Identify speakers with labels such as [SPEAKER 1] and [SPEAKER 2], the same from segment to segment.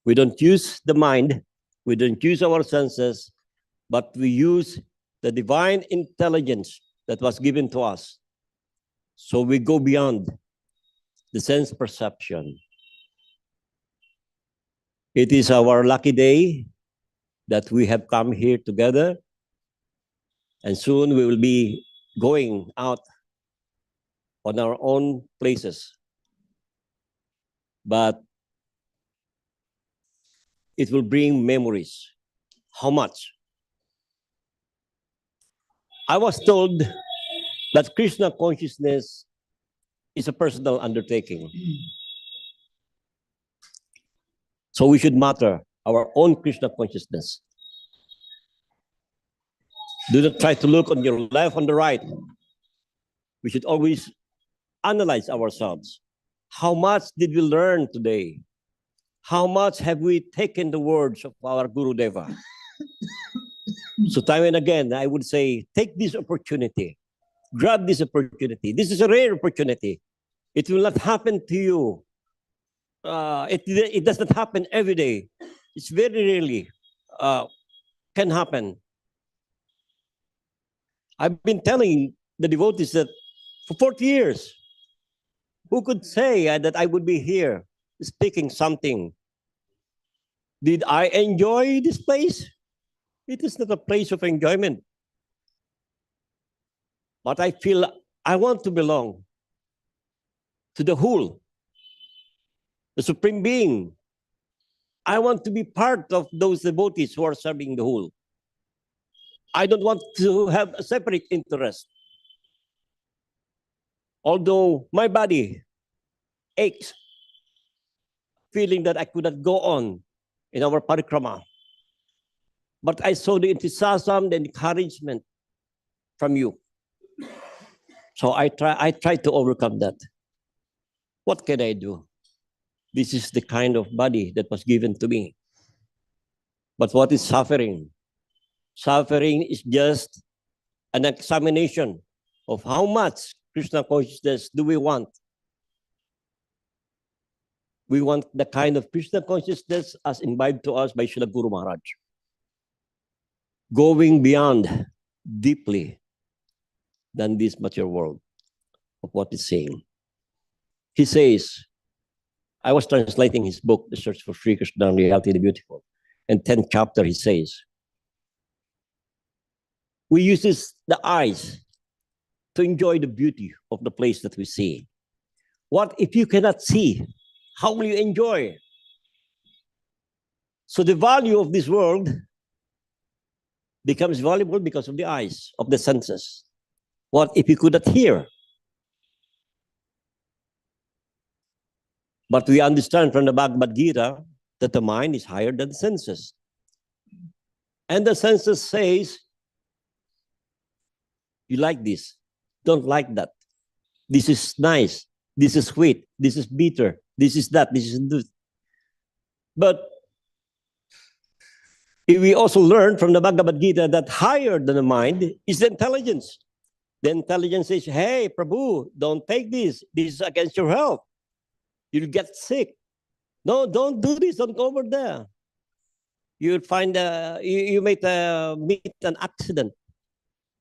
[SPEAKER 1] We don't use the mind, we don't use our senses, but we use the divine intelligence that was given to us. So we go beyond the sense perception. It is our lucky day that we have come here together, and soon we will be going out on our own places. But it will bring memories. How much? I was told that Krishna consciousness is a personal undertaking. So we should matter our own Krishna consciousness. Do not try to look on your left, on the right. We should always analyze ourselves. How much did we learn today? How much have we taken the words of our Guru Deva? So time and again, I would say, take this opportunity. Grab this opportunity. This is a rare opportunity. It will not happen to you. It does not happen every day. It's very rarely can happen. I've been telling the devotees that for 40 years, who could say that I would be here speaking something? Did I enjoy this place? It is not a place of enjoyment. But I feel I want to belong to the whole, the Supreme Being. I want to be part of those devotees who are serving the whole. I don't want to have a separate interest. Although my body aches, feeling that I could not go on in our parikrama. But I saw the enthusiasm, the encouragement from you. So I try to overcome that. What can I do? This is the kind of body that was given to me. But what is suffering? Suffering is just an examination of how much Krishna consciousness do we want. We want the kind of Krishna consciousness as imbibed to us by Srila Guru Maharaj. Going beyond deeply than this material world of what he's saying. He says, I was translating his book, The Search for Sri Krishna and Reality the Beautiful. In 10th chapter, he says, we use the eyes to enjoy the beauty of the place that we see. What if you cannot see? How will you enjoy? So the value of this world becomes valuable because of the eyes, of the senses. What if you could not hear? But we understand from the Bhagavad Gita that the mind is higher than the senses. And the senses says, you like this, don't like that. This is nice, this is sweet, this is bitter, this is that, this is this. But we also learn from the Bhagavad Gita that higher than the mind is the intelligence. The intelligence says, hey, Prabhu, don't take this. This is against your health. You'll get sick. No, don't do this. Don't go over there. You'll find, you might meet an accident.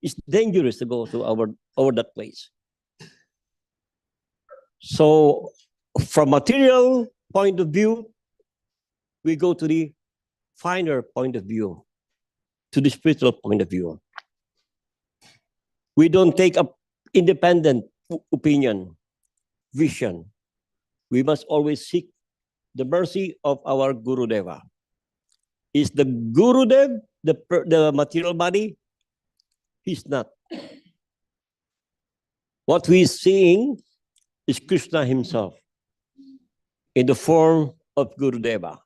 [SPEAKER 1] It's dangerous to go to over that place. So from material point of view, we go to the finer point of view, to the spiritual point of view. We don't take an independent opinion, vision. We must always seek the mercy of our Guru Deva. Is the Guru Dev the material body? He's not. What we are seeing is Krishna himself in the form of Guru Deva.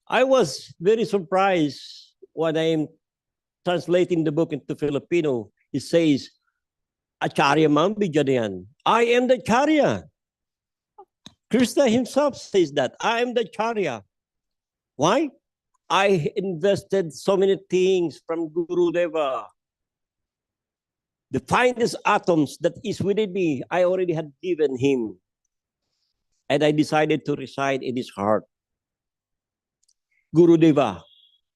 [SPEAKER 1] I was very surprised when I'm translating the book into Filipino. It says, Acharya Mam Bijanayan. I am the Acharya. Krishna himself says that. I am the Acharya. Why? I invested so many things from Guru Deva. The finest atoms that is within me, I already had given him. And I decided to reside in his heart. Gurudeva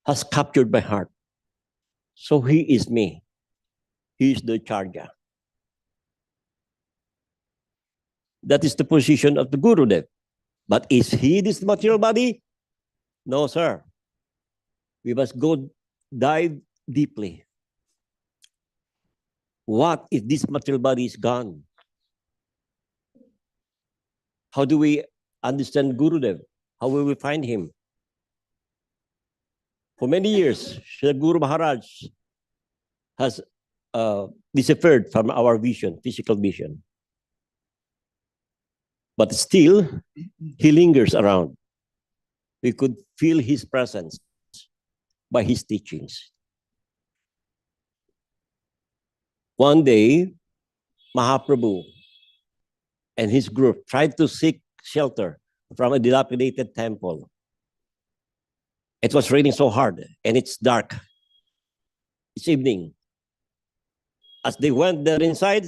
[SPEAKER 1] has captured my heart. So he is me. He is the Charya. That is the position of the Gurudev. But is he this material body? No, sir. We must go dive deeply. What if this material body is gone? How do we understand Gurudev? How will we find him? For many years, Sri Guru Maharaj has disappeared from our vision, physical vision. But still, he lingers around. We could feel his presence by his teachings. One day, Mahaprabhu and his group tried to seek shelter from a dilapidated temple. It was raining so hard, and it's dark. It's evening. As they went there inside,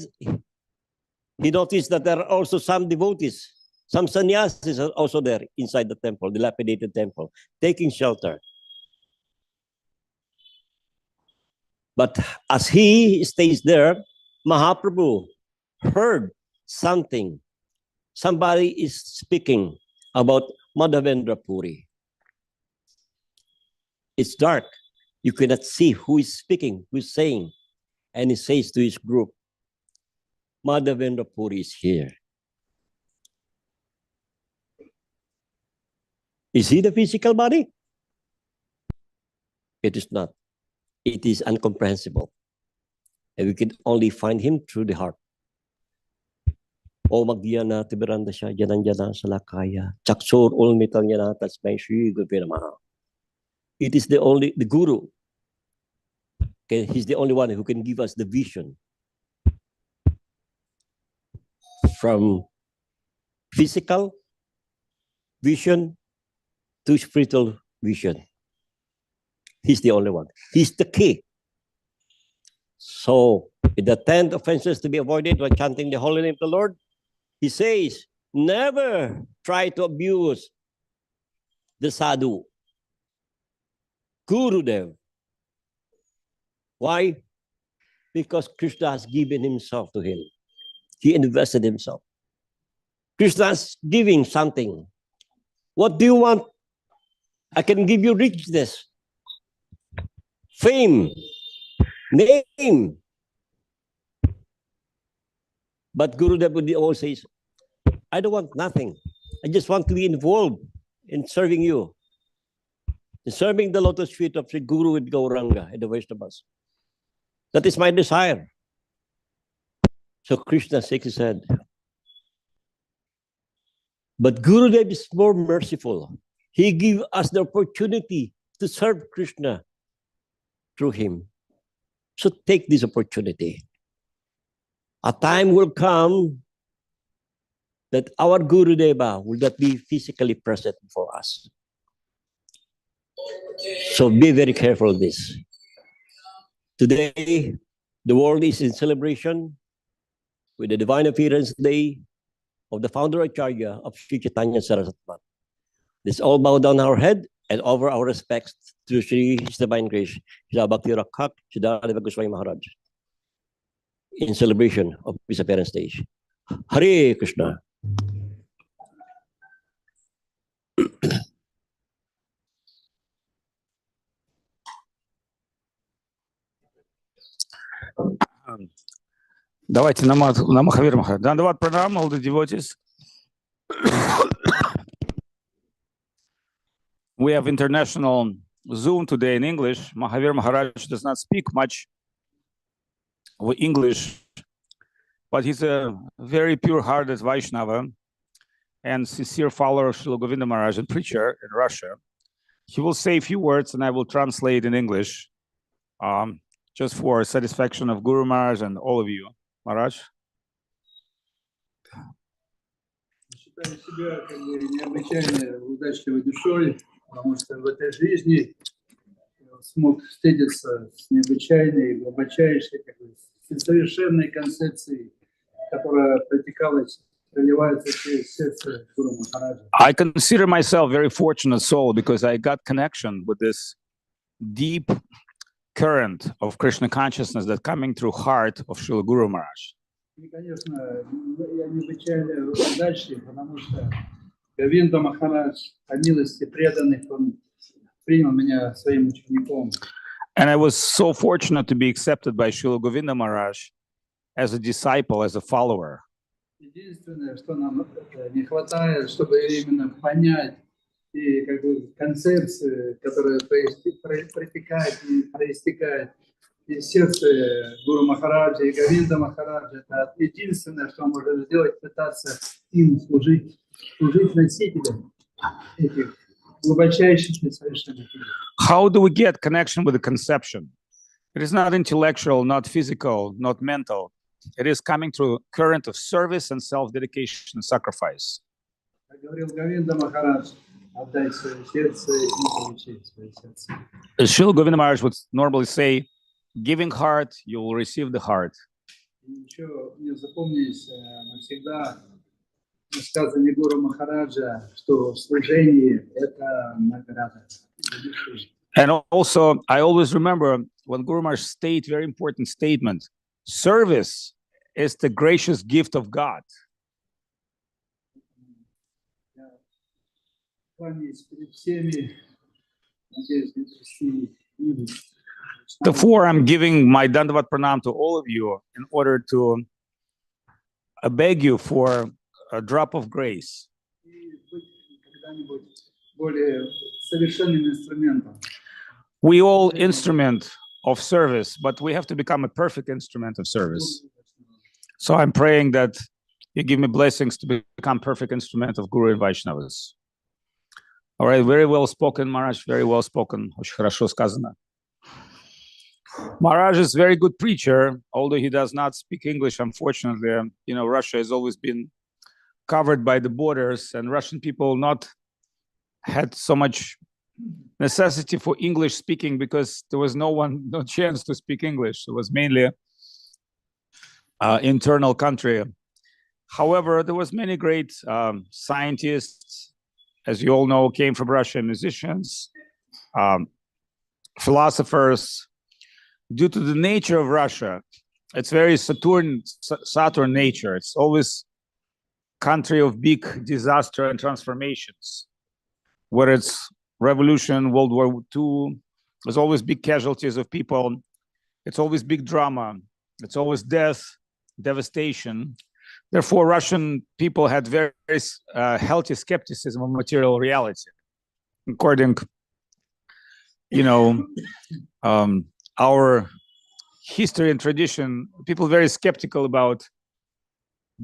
[SPEAKER 1] he noticed that there are also some devotees, some sannyasis are also there inside the temple, dilapidated temple, taking shelter. But as he stays there, Mahaprabhu heard something. Somebody is speaking about Madhavendra Puri. It's dark. You cannot see who is speaking, who is saying. And he says to his group, Madhavendra Puri is here. Is he the physical body? It is not. It is incomprehensible. And we can only find him through the heart. O magyana tibiranda siya, janan-jana sa lakaya, chaksur ulmital yana tasmay Sri Gopinamaha. It is the Guru. Okay, he's the only one who can give us the vision from physical vision to spiritual vision. He's the only one. He's the key. So, in the 10th offenses to be avoided when chanting the holy name of the Lord, he says, never try to abuse the sadhu, Gurudev. Why? Because Krishna has given himself to him. He invested himself. Krishna is giving something. What do you want? I can give you richness, fame, name. But Gurudev would always say, I don't want nothing. I just want to be involved in serving you. In serving the lotus feet of Sri Guru with Gauranga and the Vaishnavas. That is my desire. So Krishna shakes his head. But Gurudev is more merciful. He gives us the opportunity to serve Krishna through him. So take this opportunity. A time will come that our Gurudeva will not be physically present for us. So be very careful of this. Today, the world is in celebration with the Divine Appearance Day of the founder Acharya of Sri Chaitanya saraswat. Let's all bow down our head and offer our respects to Sri His Divine Grace, Sri Bhakti Rakshak, Sridhar Goswami Maharaj, in celebration of His Appearance Day. Hare Krishna.
[SPEAKER 2] Давайте на Mahavir Maharaj. Dandavat pranam, all the devotees. We have international Zoom today in English. Mahavir Maharaj does not speak much English, but he's a very pure-hearted Vaishnava and sincere follower of Srila Govinda Maharaj and preacher in Russia. He will say a few words and I will translate in English, just for satisfaction of Guru Maharaj and all of you. Maharaj.
[SPEAKER 3] Считаю себя необычайно удачливой душой, потому что в этой жизни смог встретиться с необычайной, глубочайшей, совершенной концепцией, которая протекалась проливается через сердце Гуру Махараджа.
[SPEAKER 2] I consider myself very fortunate soul because I got connection with this deep current of Krishna consciousness that coming through heart of Srila Guru Maharaj.
[SPEAKER 3] И, конечно, я необычайно удачлив, потому что Говинда Махарадж, по милости преданных, он принял меня своим учеником.
[SPEAKER 2] And I was so fortunate to be accepted by Srila Govinda Maharaj as a disciple, as a follower.
[SPEAKER 3] Единственное, что нам не хватает, чтобы именно понять и как бы концепцию, которая протекает и проистекает из сердца Гуру Махараджа и Говинда Махараджа, это единственное, что можно сделать, пытаться им служить носителям этих глубочайших и совершенных.
[SPEAKER 2] How do we get connection with the conception? It is not intellectual, not physical, not mental. It is coming through current of service and self-dedication and sacrifice.
[SPEAKER 3] Как говорил Говинда Махарадж, отдай свое сердце и получи свое сердце.
[SPEAKER 2] As Srila Govinda Maharaj would normally say, giving heart, you will receive the heart.
[SPEAKER 3] Еще мне запомнились навсегда высказывания Гуру Махараджа, что служение – это награда.
[SPEAKER 2] And also, I always remember when Guru Maharaj stated very important statement, service is the gracious gift of God.
[SPEAKER 3] Я кланяюсь перед всеми, надеюсь, не трясти книгу.
[SPEAKER 2] Therefore, I'm giving my Dandavat Pranam to all of you in order to beg you for a drop of grace.
[SPEAKER 3] И быть когда-нибудь более совершенным инструментом.
[SPEAKER 2] We all instrument of service, but we have to become a perfect instrument of service. So I'm praying that you give me blessings to become perfect instrument of Guru and Vaishnavas. All right, very well spoken, Maharaj, very well spoken. Очень хорошо сказано. Maharaj is a very good preacher, although he does not speak English, unfortunately. You know, Russia has always been covered by the borders, and Russian people not had so much necessity for English speaking because there was no chance to speak English. It was mainly internal country. However, there was many great scientists, as you all know, came from Russia, musicians, philosophers. Due to the nature of Russia, it's very Saturn nature. It's always country of big disaster and transformations. Whether it's revolution, World War II, there's always big casualties of people. It's always big drama. It's always death, devastation. Therefore, Russian people had very healthy skepticism of material reality. According, our history and tradition, people very skeptical about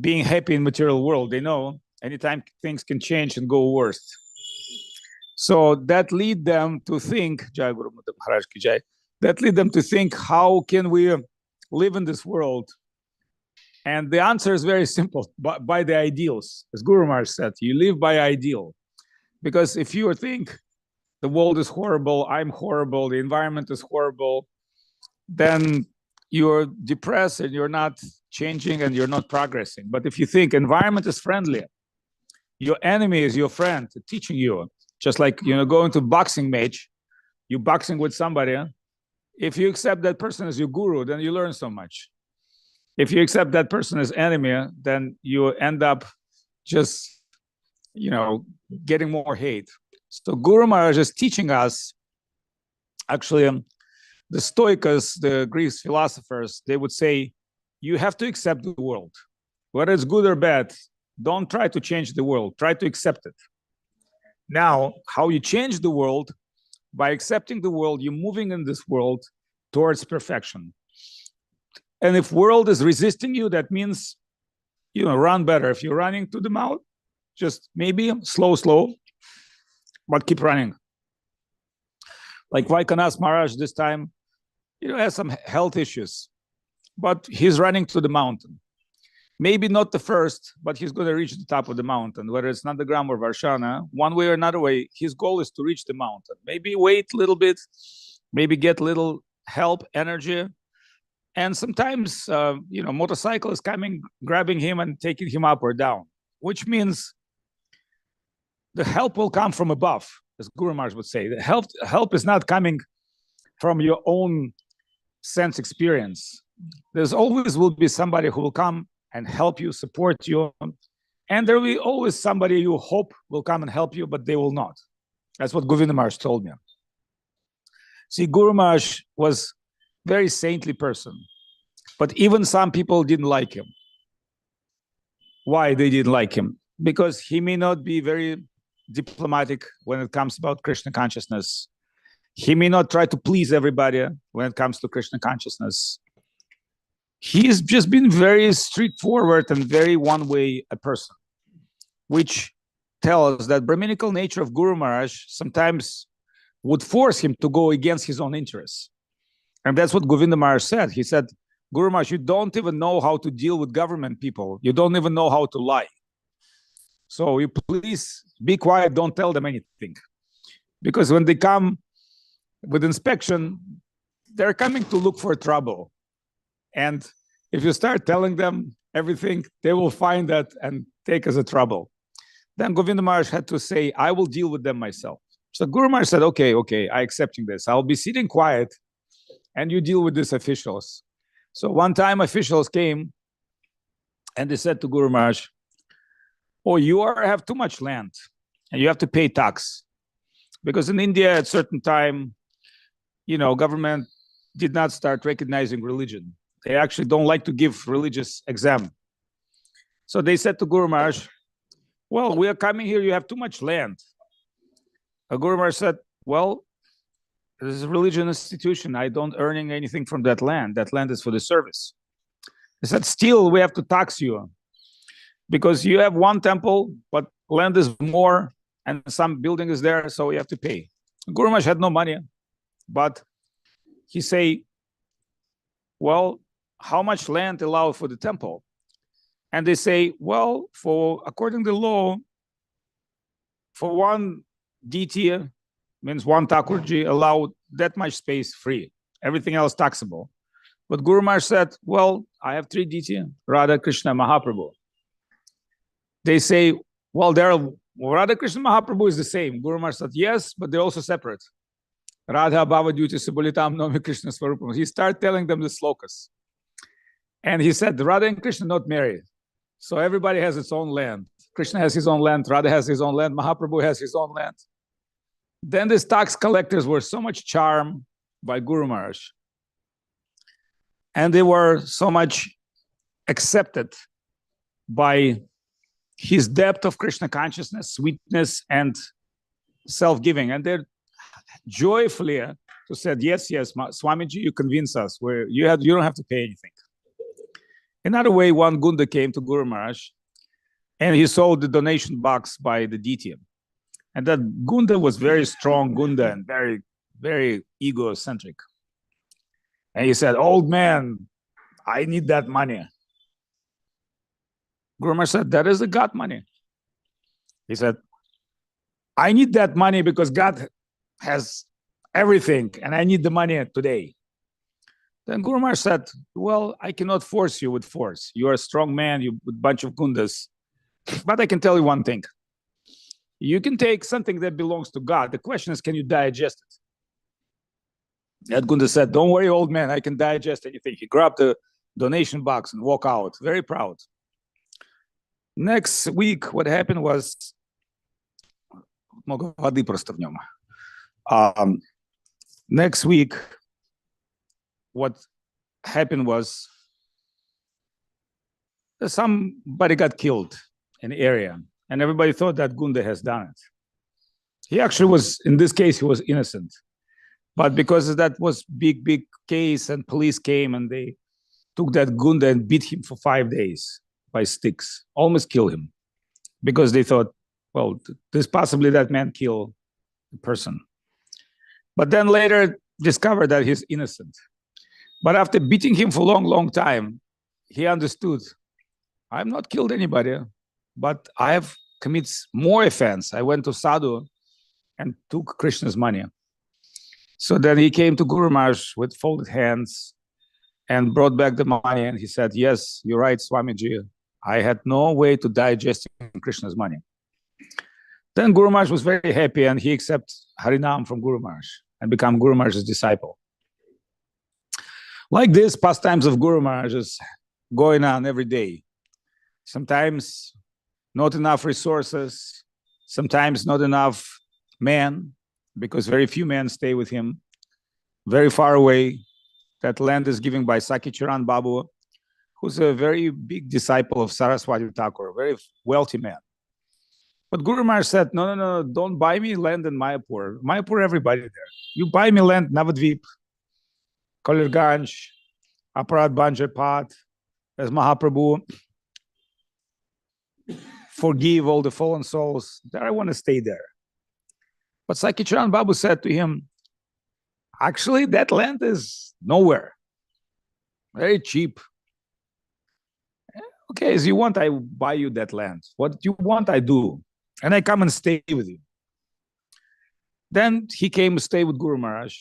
[SPEAKER 2] being happy in material world. They know anytime things can change and go worse. So that lead them to think, Jai Guru Maharaj ki Jai, that lead them to think, how can we live in this world? And the answer is very simple, by the ideals. As Guru Maharaj said, you live by ideal. Because if you think the world is horrible, I'm horrible, the environment is horrible, then you're depressed and you're not changing and you're not progressing. But if you think environment is friendly, your enemy is your friend teaching you, just like, going to boxing match, you boxing with somebody. If you accept that person as your guru, then you learn so much. If you accept that person as enemy, then you end up just, getting more hate. So Guru Maharaj is teaching us, actually, the Stoics, the Greek philosophers, they would say, you have to accept the world. Whether it's good or bad, don't try to change the world. Try to accept it. Now, how you change the world, by accepting the world, you're moving in this world towards perfection. And if world is resisting you, that means, run better. If you're running to the mouth, just maybe slow, but keep running. Like Vaikanas Maharaj this time, has some health issues, but he's running to the mountain. Maybe not the first, but he's going to reach the top of the mountain, whether it's Nandagram or Varshana, one way or another way. His goal is to reach the mountain. Maybe wait a little bit, maybe get little help, energy. And sometimes, motorcycle is coming, grabbing him and taking him up or down. which means the help will come from above, as Guru Maharaj would say. The help is not coming from your own sense experience. There's always will be somebody who will come and help you, support you. And there will be always somebody you hope will come and help you, but they will not. That's what Govinda Maharaj told me. See, Guru Maharaj was a very saintly person, but even some people didn't like him. Why they didn't like him? Because he may not be very diplomatic when it comes about Krishna consciousness. He may not try to please everybody when it comes to Krishna consciousness. He's just been very straightforward and very one-way a person, which tells us that Brahminical nature of Guru Maharaj sometimes would force him to go against his own interests. And that's what Govinda Maharaj said. He said, Guru Maharaj, you don't even know how to deal with government people. You don't even know how to lie. So you please be quiet, don't tell them anything. Because when they come with inspection, they're coming to look for trouble. And if you start telling them everything, they will find that and take as a trouble. Then Govinda Maharaj had to say, I will deal with them myself. So Guru Maharaj said, okay, I accepting this. I'll be sitting quiet and you deal with these officials. So one time officials came and they said to Guru Maharaj, oh, you have too much land and you have to pay tax. Because in India at a certain time, government did not start recognizing religion. They actually don't like to give religious exam. So they said to Guru Maharaj, well, we are coming here, you have too much land. Guru Maharaj said, well, this is a religious institution. I don't earning anything from that land. That land is for the service. He said, still, we have to tax you because you have one temple, but land is more and some building is there, so you have to pay. Guru Maharaj had no money, but he say, well, how much land allowed for the temple? And they say, well, according to the law, for one DT, means one Thakurji, allowed that much space free. Everything else taxable. But Guru Maharaj said, well, I have 3 DT, Radha, Krishna, Mahaprabhu. They say, well, Radha, Krishna, Mahaprabhu is the same. Guru Maharaj said, yes, but they're also separate. Radha, Avadhut, Subalitam, Nomi, Krishna, Swarupam. He started telling them the slokas. And he said, Radha and Krishna not married. So everybody has its own land. Krishna has his own land, Radha has his own land, Mahaprabhu has his own land. Then these tax collectors were so much charmed by Guru Maharaj. And they were so much accepted by his depth of Krishna consciousness, sweetness, and self-giving. And they're joyfully to said, yes, Swamiji, you convince us. You don't have to pay anything. Another way, one Gunda came to Guru Maharaj and he saw the donation box by the DTM. And that Gunda was very strong Gunda and very, very egocentric. And he said, old man, I need that money. Guru Maharaj said, that is the God money. He said, I need that money because God has everything and I need the money today. Then Guru Maharaj said, well, I cannot force you with force. You are a strong man, you with a bunch of Gundas. But I can tell you one thing. You can take something that belongs to God. The question is, can you digest it? That Gunda said, don't worry, old man, I can digest anything. He grabbed the donation box and walked out, very proud. Next week, what happened was, next week, what happened was somebody got killed in the area, and everybody thought that Gunda has done it. He actually was, in this case, he was innocent. But because that was big case and police came and they took that Gunda and beat him for 5 days by sticks, almost killed him. Because they thought, well, there's possibly that man killed the person. But then later discovered that he's innocent. But after beating him for a long time, he understood, I've not killed anybody, but I have committed more offense. I went to Sadhu and took Krishna's money. So then he came to Guru Maharaj with folded hands and brought back the money. And he said, yes, you're right, Swamiji. I had no way to digest Krishna's money. Then Guru Maharaj was very happy and he accepted Harinam from Guru Maharaj and became Guru Maharaj's disciple. Like this, pastimes of Guru Maharaj is going on every day. Sometimes not enough resources, sometimes not enough men, because very few men stay with him. Very far away, that land is given by Sakicharan Babu, who's a very big disciple of Saraswati Thakur, a very wealthy man. But Guru Maharaj said, no, don't buy me land in Mayapur. Mayapur, everybody there. You buy me land, Navadvip, Kalirganj, Aparat Banjarpat, as Mahaprabhu, forgive all the fallen souls. There I want to stay there. But Sakicharan Babu said to him, actually, that land is nowhere. Very cheap. Okay, as you want, I buy you that land. What you want, I do. And I come and stay with you. Then he came to stay with Guru Maharaj.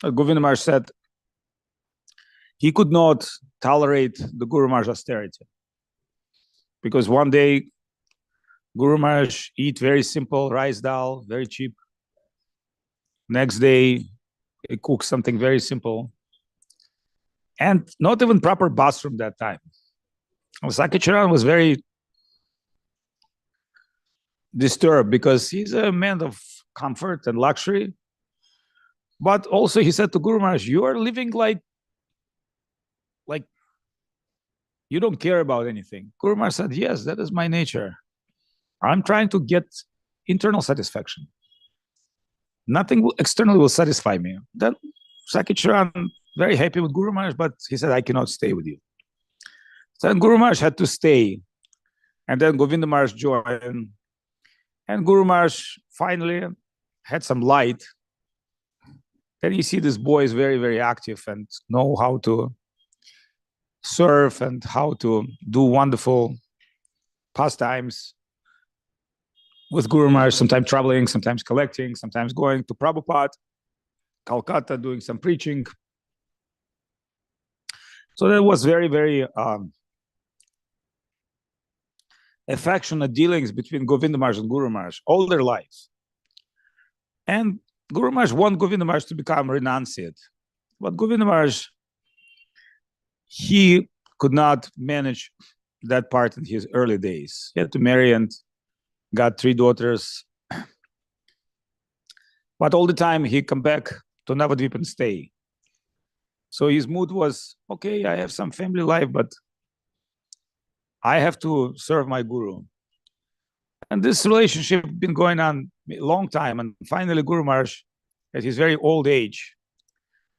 [SPEAKER 2] Govinda Maharaj said he could not tolerate the Guru Maharaj austerity. Because one day, Guru Maharaj eat very simple rice dal, very cheap. Next day, he cooked something very simple. And not even proper bathroom that time. Sakicharan was very disturbed because he's a man of comfort and luxury. But also he said to Guru Maharaj, you are living like you don't care about anything. Guru Maharaj said, yes, that is my nature. I'm trying to get internal satisfaction. Nothing externally will satisfy me. Then Sakicharan, very happy with Guru Maharaj, but he said, I cannot stay with you. So then Guru Maharaj had to stay. And then Govinda Maharaj joined. And Guru Maharaj finally had some light. Then you see this boy is very, very active and know how to serve and how to do wonderful pastimes with Guru Maharaj, sometimes traveling, sometimes collecting, sometimes going to Prabhupada, Calcutta, doing some preaching. So that was very, very affectionate dealings between Govinda Maharaj and Guru Maharaj all their lives. And Guru Maharaj wanted Govinda Maharaj to become renunciate. But Govinda Maharaj, he could not manage that part in his early days. He had to marry and got 3 daughters. But all the time he come back to Navadvip and stay. So his mood was, okay, I have some family life, but I have to serve my guru. And this relationship been going on a long time. And finally Guru Maharaj, at his very old age,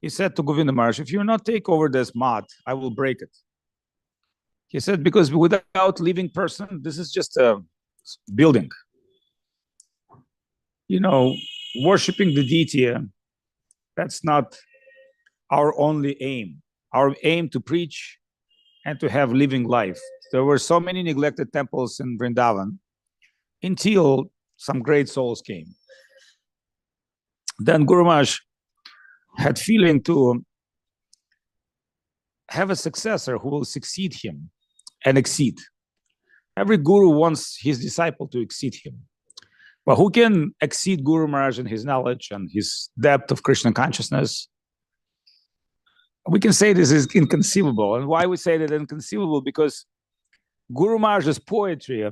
[SPEAKER 2] he said to Govinda Maharaj, if you not take over this mat, I will break it. He said, because without living person, this is just a building. You know, worshipping the deity, that's not our only aim. Our aim to preach and to have living life. There were so many neglected temples in Vrindavan until some great souls came. Then Guru Maharaj had feeling to have a successor who will succeed him and exceed. Every guru wants his disciple to exceed him. But who can exceed Guru Maharaj in his knowledge and his depth of Krishna consciousness? We can say this is inconceivable. And why we say that inconceivable? Because Guru Maharaj's poetry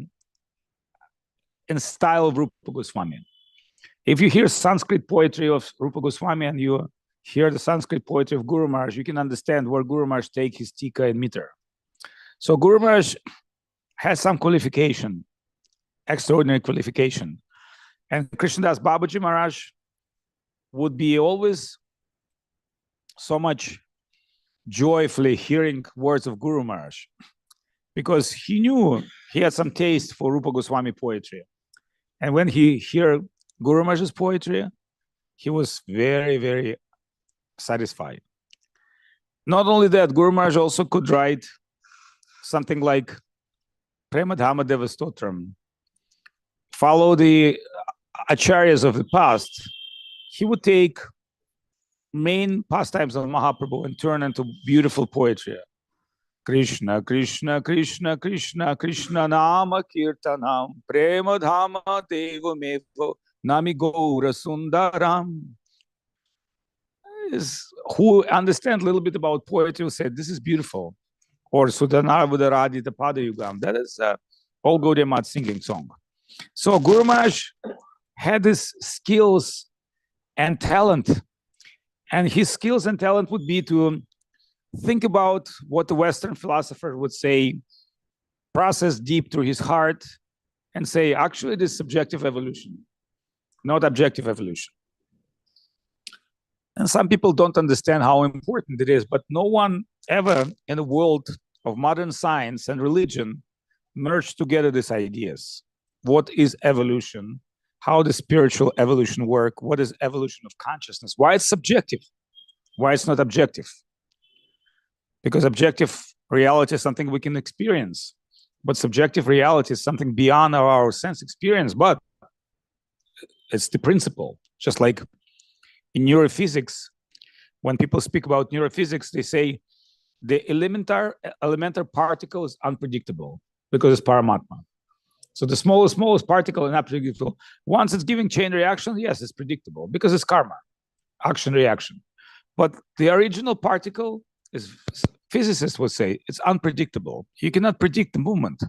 [SPEAKER 2] in style of Rupa Goswami. If you hear Sanskrit poetry of Rupa Goswami and you hear the Sanskrit poetry of Guru Maharaj, you can understand where Guru Maharaj takes his tika and meter. So Guru Maharaj has some qualification, extraordinary qualification. And Krishnadas Babaji Maharaj would be always so much joyfully hearing words of Guru Maharaj because he knew he had some taste for Rupa Goswami poetry. And when he heard Guru Maharaj's poetry, he was very, very satisfied. Not only that, Guru Maharaj also could write something like Premadhama Devastotram. Follow the acharyas of the past. He would take main pastimes of Mahaprabhu and turn into beautiful poetry. Krishna, Krishna, Krishna, Krishna, Krishna Nama Kirtanam, Prema Dhama Devamevo, Nami Gaura Sundaram. Who understand a little bit about poetry will say, this is beautiful. Or Sudanarvudaradita Padayugam. That is all Gaudiya Math singing song. So Guru Maharaj had his skills and talent. And his skills and talent would be to think about what the Western philosopher would say, process deep through his heart, and say, actually, this is subjective evolution, not objective evolution. And some people don't understand how important it is, but no one ever in the world of modern science and religion merged together these ideas. What is evolution? How does spiritual evolution work? What is evolution of consciousness? Why it's subjective? Why it's not objective? Because objective reality is something we can experience, but subjective reality is something beyond our sense experience, but it's the principle. Just like in neurophysics, when people speak about neurophysics, they say the elemental particle is unpredictable because it's Paramatma. So the smallest particle is not predictable. Once it's giving chain reaction, yes, it's predictable because it's karma, action reaction. But the original particle is, physicists would say, it's unpredictable. You cannot predict the movement.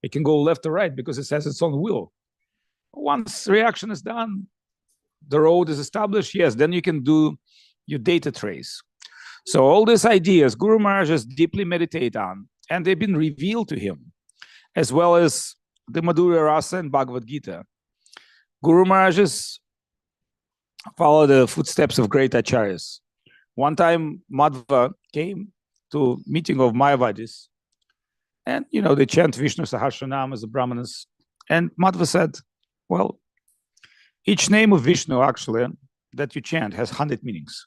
[SPEAKER 2] It can go left or right because it has its own will. Once reaction is done, the road is established, yes, then you can do your data trace. So all these ideas, Guru Maharaj has deeply meditate on, and they've been revealed to him, as well as the Madhurya Rasa and Bhagavad Gita. Guru Maharaj has followed the footsteps of great acharyas. One time, Madhva came to meeting of Mayavadis, and they chant Vishnu Sahasranam as the Brahmanas. And Madhva said, well, each name of Vishnu actually that you chant has 100 meanings.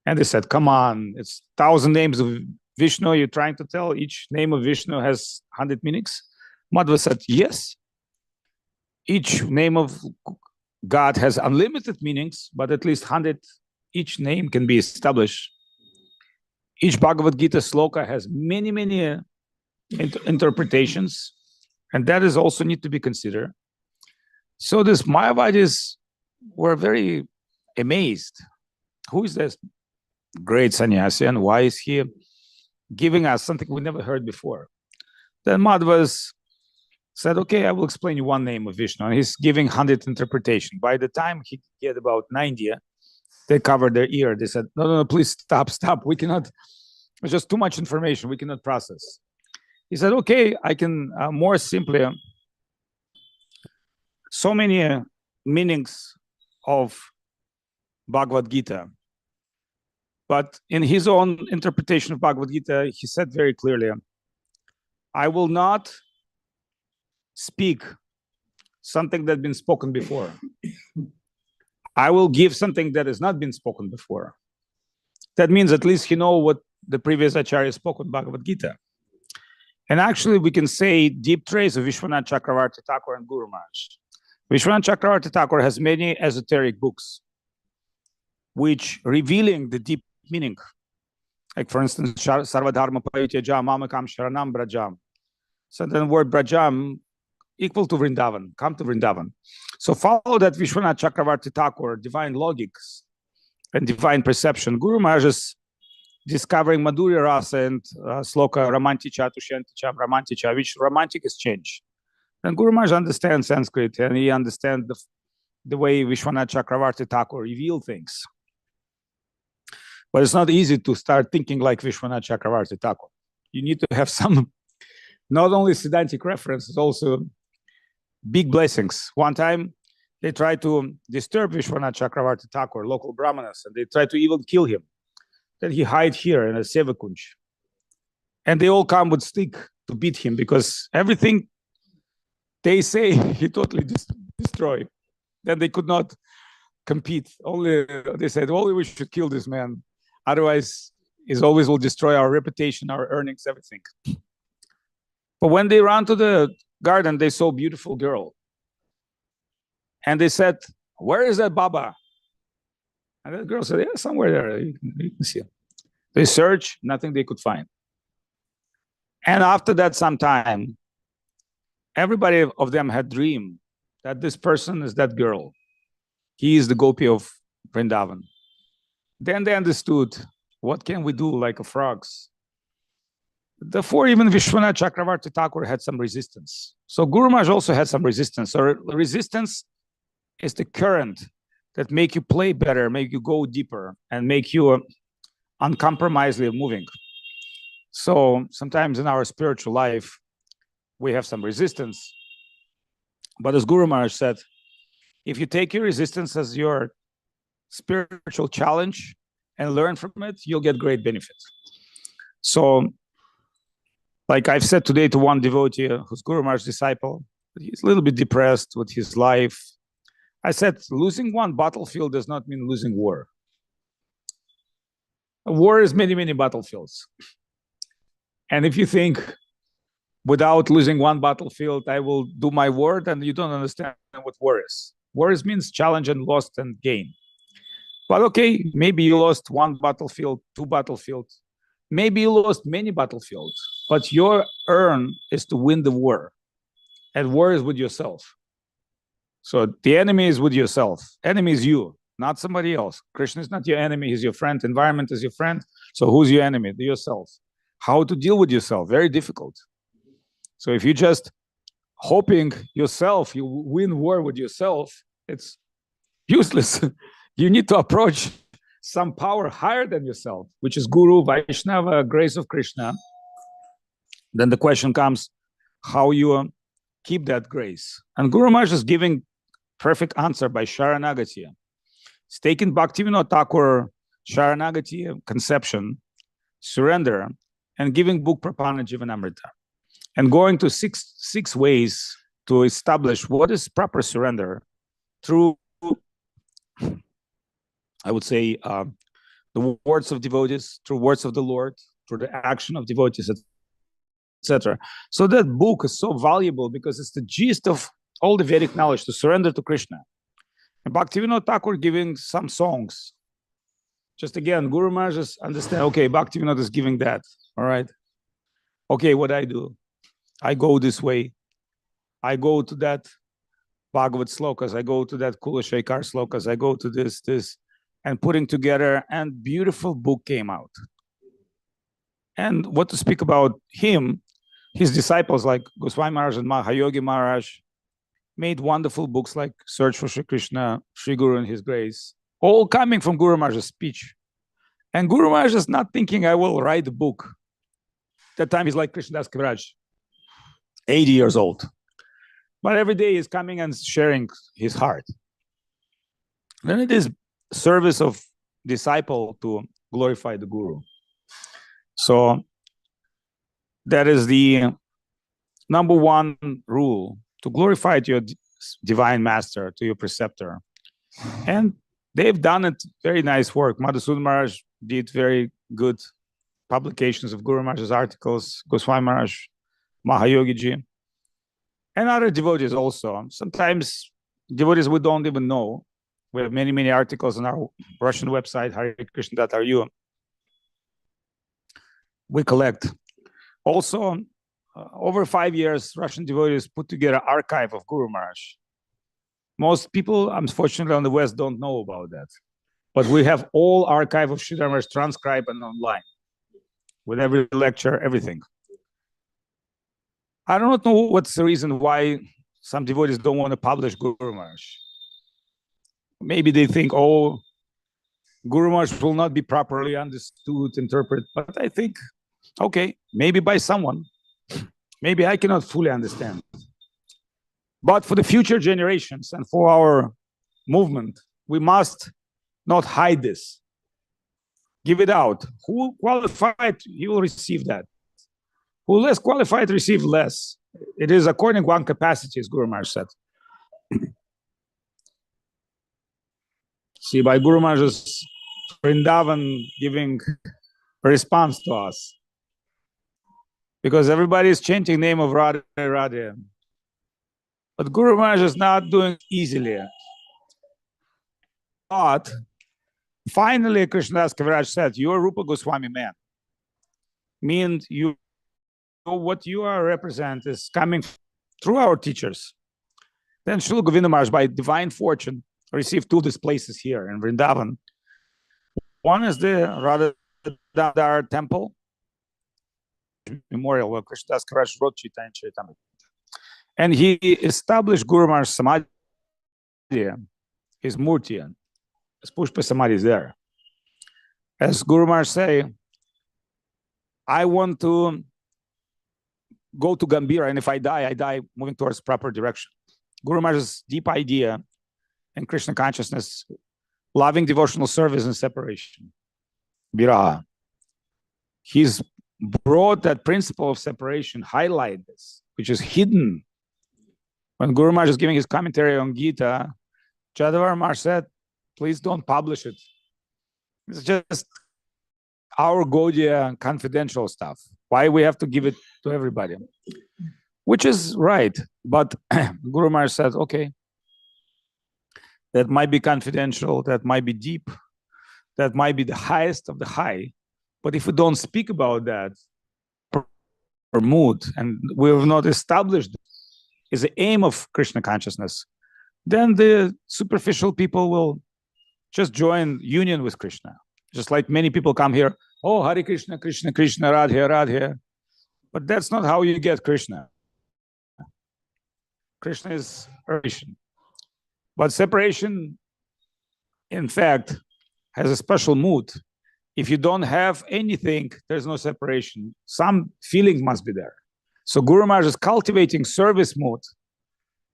[SPEAKER 2] And they said, come on, it's 1,000 names of Vishnu. You're trying to tell each name of Vishnu has 100 meanings? Madhva said, yes. Each name of God has unlimited meanings, but at least 100, each name can be established. Each Bhagavad Gita sloka has many, many interpretations, and that is also need to be considered. So these Mayavadis were very amazed. Who is this great sannyasi, and why is he giving us something we never heard before? Then Madhva said, okay, I will explain you one name of Vishnu. And he's giving 100 interpretation. By the time he get about 90, they covered their ear. They said, no, please stop. We cannot, it's just too much information. We cannot process. He said, okay, I can more simply, so many meanings of Bhagavad Gita. But in his own interpretation of Bhagavad Gita, he said very clearly, I will not speak something that has been spoken before. I will give something that has not been spoken before. That means at least he knows what the previous Acharya spoke on Bhagavad Gita. And actually, we can say deep trace of Vishwanath Chakravarti Thakur and Guru Maharaj. Vishwanath Chakravarti Thakur has many esoteric books which revealing the deep meaning. Like, for instance, Sarvadharma Parityaja Mamakam Sharanam Brajam. So then the word Brajam equal to Vrindavan, come to Vrindavan. So follow that Vishwanath Chakravarti Thakur, divine logics and divine perception. Guru Maharaj is discovering Madhurya Rasa and sloka Ramanticha Tushyanticha Ramanticha, which romantic is change. And Guru Maharaj understands Sanskrit, and he understands the way Vishwanath Chakravarti Thakur reveal things. But it's not easy to start thinking like Vishwanath Chakravarti Thakur. You need to have some, not only Siddhantic references, also big blessings. One time, they tried to disturb Vishwanath Chakravarti Thakur, local Brahmanas, and they tried to even kill him. Then he hid here in a Sevakunj. And they all come with stick to beat him because everything they say he totally destroyed. Then they could not compete. Only they said, only we should kill this man. Otherwise, he always will destroy our reputation, our earnings, everything. But when they ran to the garden, they saw a beautiful girl. And they said, where is that Baba? And the girl said, yeah, somewhere there. You can see him. They searched, nothing they could find. And after that, some time, everybody of them had dreamed that this person is that girl. He is the gopi of Vrindavan. Then they understood, what can we do like a frogs? Therefore, even Vishwanath Chakravarti Thakur had some resistance. So Guru Maharaj also had some resistance. So resistance is the current that make you play better, make you go deeper, and make you uncompromisingly moving. So sometimes in our spiritual life, we have some resistance. But as Guru Maharaj said, if you take your resistance as your spiritual challenge and learn from it, you'll get great benefit. So, like I've said today to one devotee who's Guru Maharaj's disciple, he's a little bit depressed with his life. I said, losing one battlefield does not mean losing war. A war is many, many battlefields. And if you think, without losing one battlefield, I will do my war, then you don't understand what war is. War means challenge and lost and gain. But okay, maybe you lost one battlefield, two battlefields. Maybe you lost many battlefields, but your earn is to win the war. And war is with yourself. So the enemy is with yourself. Enemy is you, not somebody else. Krishna is not your enemy, he's your friend. Environment is your friend. So who's your enemy? Yourself. How to deal with yourself? Very difficult. So if you just hoping yourself, you win war with yourself, it's useless. You need to approach some power higher than yourself, which is Guru, Vaishnava, grace of Krishna. Then the question comes, how you keep that grace? And Guru Maharaj is giving perfect answer by Sharanagati. He's taking Bhaktivinoda Thakur Sharanagati conception, surrender, and giving book Prapana Jivanamrita. And going to six ways to establish what is proper surrender through, I would say, the words of devotees, through words of the Lord, through the action of devotees, etc. So that book is so valuable because it's the gist of all the Vedic knowledge to surrender to Krishna. And Bhaktivinoda Thakur giving some songs. Just again, Guru Maharaj just understand, okay, Bhaktivinoda is giving that, all right? Okay, what I do? I go this way. I go to that Bhagavad slokas. I go to that Kula Shaikar slokas. I go to this, and putting together, and beautiful book came out. And what to speak about him, his disciples like Goswami Maharaj and Mahayogi Maharaj made wonderful books like Search for Shri Krishna, Shri Guru and His Grace, all coming from Guru Maharaj's speech. And Guru Maharaj is not thinking, I will write a book. That time he's like Krishnadas Kaviraj, 80 years old. But every day he's coming and sharing his heart. Then it is service of disciple to glorify the Guru. So that is the number one rule, to glorify to your divine master, to your preceptor. And they've done it, very nice work. Madhusudan Maharaj did very good publications of Guru Maharaj's articles, Goswami Maharaj, Mahayogi Ji, and other devotees also. Sometimes devotees we don't even know. We have many, many articles on our Russian website, harikrishna.ru. We collect. Also, over 5 years, Russian devotees put together an archive of Guru Maharaj. Most people, unfortunately, on the West don't know about that. But we have all archive of Sridhar Maharaj transcribed and online, with every lecture, everything. I don't know what's the reason why some devotees don't want to publish Guru Maharaj. Maybe they think, oh, Guru Maharaj will not be properly understood, interpreted. But I think, okay, maybe by someone. Maybe I cannot fully understand. But for the future generations and for our movement, we must not hide this. Give it out. Who qualified, he will receive that. Who less qualified, receive less. It is according to one capacity, as Guru Maharaj said. See, by Guru Maharaj's Vrindavan giving a response to us. Because everybody is chanting name of Radha, Radha. But Guru Maharaj is not doing it easily. But finally, Krishnadas Kaviraj said, you are Rupa Goswami man. Means you what you are represent is coming through our teachers. Then Srila Govinda Maharaj, by divine fortune, received two of these places here in Vrindavan. One is the Radha temple memorial where Krishnadas Kaviraj wrote Chaitanya Charitamrita. And he established Guru Maharaj Samadhi, his murti, his Pushpa Samadhi is there. As Guru Maharaj say, I want to go to Gambhira, and if I die moving towards proper direction. Guru Maharaj's deep idea in Krishna consciousness, loving devotional service and separation, viraha. He's brought that principle of separation, highlight this, which is hidden. When Guru Maharaj is giving his commentary on Gita, Jadavar Maharaj said, please don't publish it. It's just our Gaudiya confidential stuff. Why we have to give it to everybody? Which is right. But Guru Maharaj said, okay, that might be confidential, that might be deep, that might be the highest of the high. But if we don't speak about that or mood, and we have not established is the aim of Krishna consciousness, then the superficial people will just join union with Krishna. Just like many people come here, oh, Hare Krishna, Krishna, Krishna, Radhe, Radhe. But that's not how you get Krishna. Krishna is separation. But separation, in fact, has a special mood. If you don't have anything, there's no separation. Some feeling must be there. So Guru Maharaj is cultivating service mood.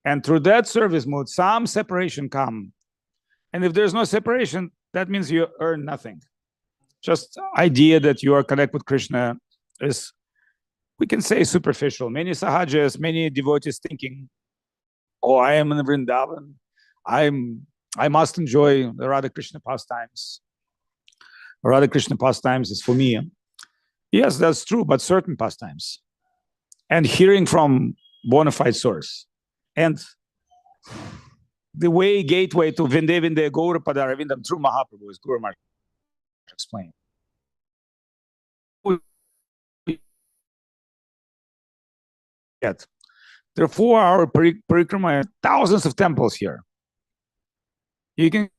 [SPEAKER 2] And through that service mood, some separation come. And if there's no separation, that means you earn nothing. Just idea that you are connected with Krishna is, we can say, superficial. Many sahajas, many devotees thinking, oh, I am in Vrindavan. I must enjoy the Radha Krishna pastimes. Radha Krishna pastimes is for me. Yes, that's true, but certain pastimes. And hearing from bona fide source. And the way, gateway to Vinde Gaura Padaravindam through Mahaprabhu, is Guru Maharaj explained. Yet, there are 4-hour parikrama, thousands of temples here. You can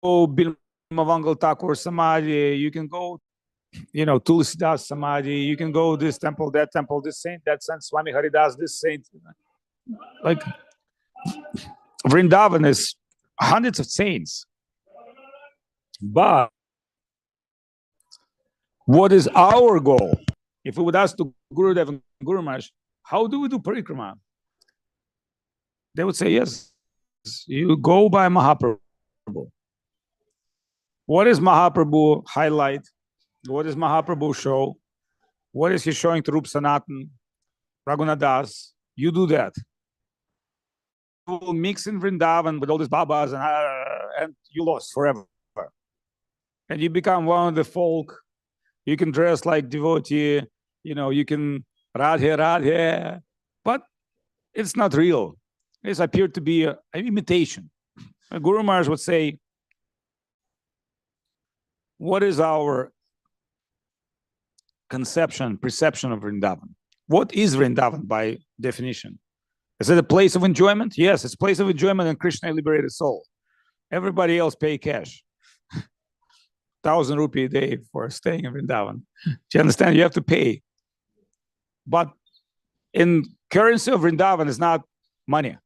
[SPEAKER 2] go Bilmavangal Thakur Samadhi, you can go, Tulsidas Samadhi, you can go this temple, this saint, that saint, Swami Haridas, this saint. Like, Vrindavan is hundreds of saints. But what is our goal? If we would ask to Gurudev and Guru Maharaj, how do we do parikrama? They would say, yes, you go by Mahaprabhu. What does Mahaprabhu highlight? What does Mahaprabhu show? What is he showing to Rup Sanatan, Raghunath Das? You do that. You will mix in Vrindavan with all these babas and you lost forever. And you become one of the folk. You can dress like devotee, you can Radhe, Radhe, but it's not real. It's appeared to be an imitation. Guru Maharaj would say, what is our perception of Vrindavan? What is Vrindavan by definition? Is it a place of enjoyment? Yes, it's a place of enjoyment and Krishna liberated soul. Everybody else pay cash. 1,000 rupee a day for staying in Vrindavan. Do you understand? You have to pay. But in currency of Vrindavan is not money.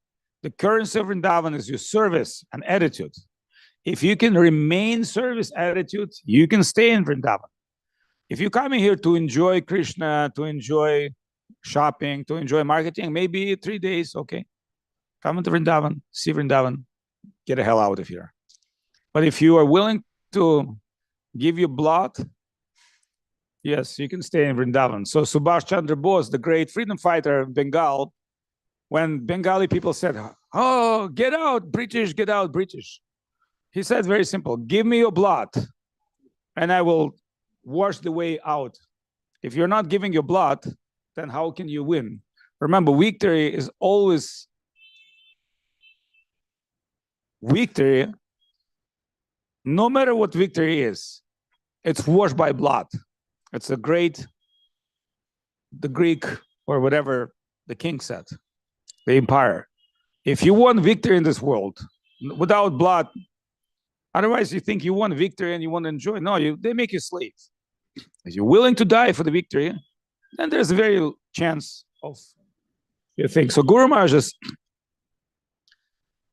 [SPEAKER 2] The currency of Vrindavan is your service and attitude. If you can remain service attitude, you can stay in Vrindavan. If you're coming here to enjoy Krishna, to enjoy shopping, to enjoy marketing, maybe 3 days, okay. Come into Vrindavan, see Vrindavan, get the hell out of here. But if you are willing to give your blood, yes, you can stay in Vrindavan. So Subhash Chandra Bose, the great freedom fighter of Bengal, when Bengali people said, oh, get out, British, get out, British. He said very simple, give me your blood and I will wash the way out. If you're not giving your blood, then how can you win? Remember, victory is always victory. No matter what victory is, it's washed by blood. It's a great the Greek or whatever the king said, the empire. If you want victory in this world without blood, otherwise you think you want victory and you want to enjoy. No, they make you slave. If you're willing to die for the victory, then there's a very chance of your thing. So Guru Maharaj is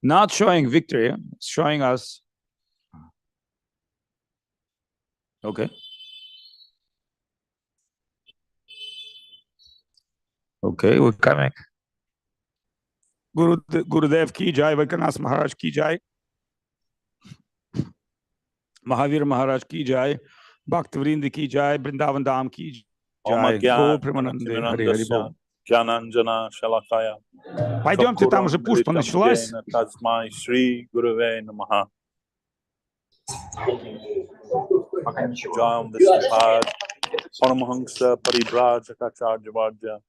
[SPEAKER 2] not showing victory, it's showing us. Okay. Okay, we're coming. Gurudev ki jai, Vaikanas Maharaj ki jai, Mahavir Maharaj ki jai, Bhakti Vrind ki jai, Vrindavan Dham ki jai, Go Premanande, Hari Hari Bol.
[SPEAKER 4] Jananjana Shalakaya.
[SPEAKER 2] Пойдемте, там уже пушпа началась.
[SPEAKER 4] Tasmai Shri Gurave Namaha. Jam Visipad, Paramahansa Paribrajaka Vajja,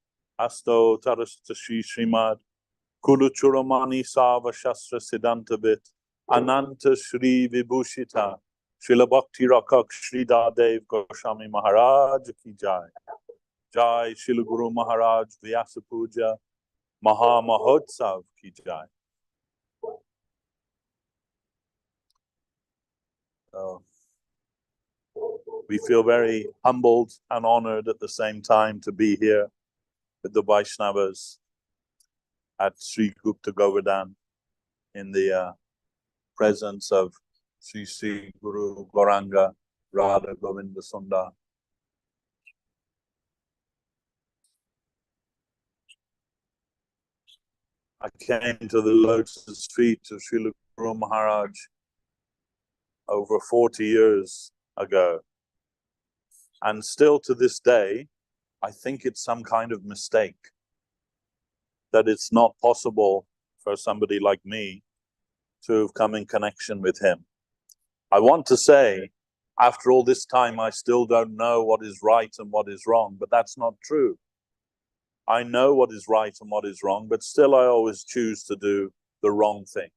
[SPEAKER 4] Asto Tarasta Shri Srimad, Kuduchuramani Sava Shastra Siddhantavit, Ananta Shri Vibhushita, Srila Bhakti Rakshak Sridhar Dev Goswami Maharaj ki jai. Jai Srila Guru Maharaj Vyasa Puja Maha Mahotsav ki jai. We feel very humbled and honored at the same time to be here with the Vaishnavas at Sri Gupta Govardhan in the presence of Sri Sri Guru Gauranga Radha Govinda Sundar. I came to the lotus feet of Srila Guru Maharaj over 40 years ago. And still to this day, I think it's some kind of mistake that it's not possible for somebody like me to have come in connection with him. I want to say, after all this time, I still don't know what is right and what is wrong, but that's not true. I know what is right and what is wrong, but still I always choose to do the wrong thing.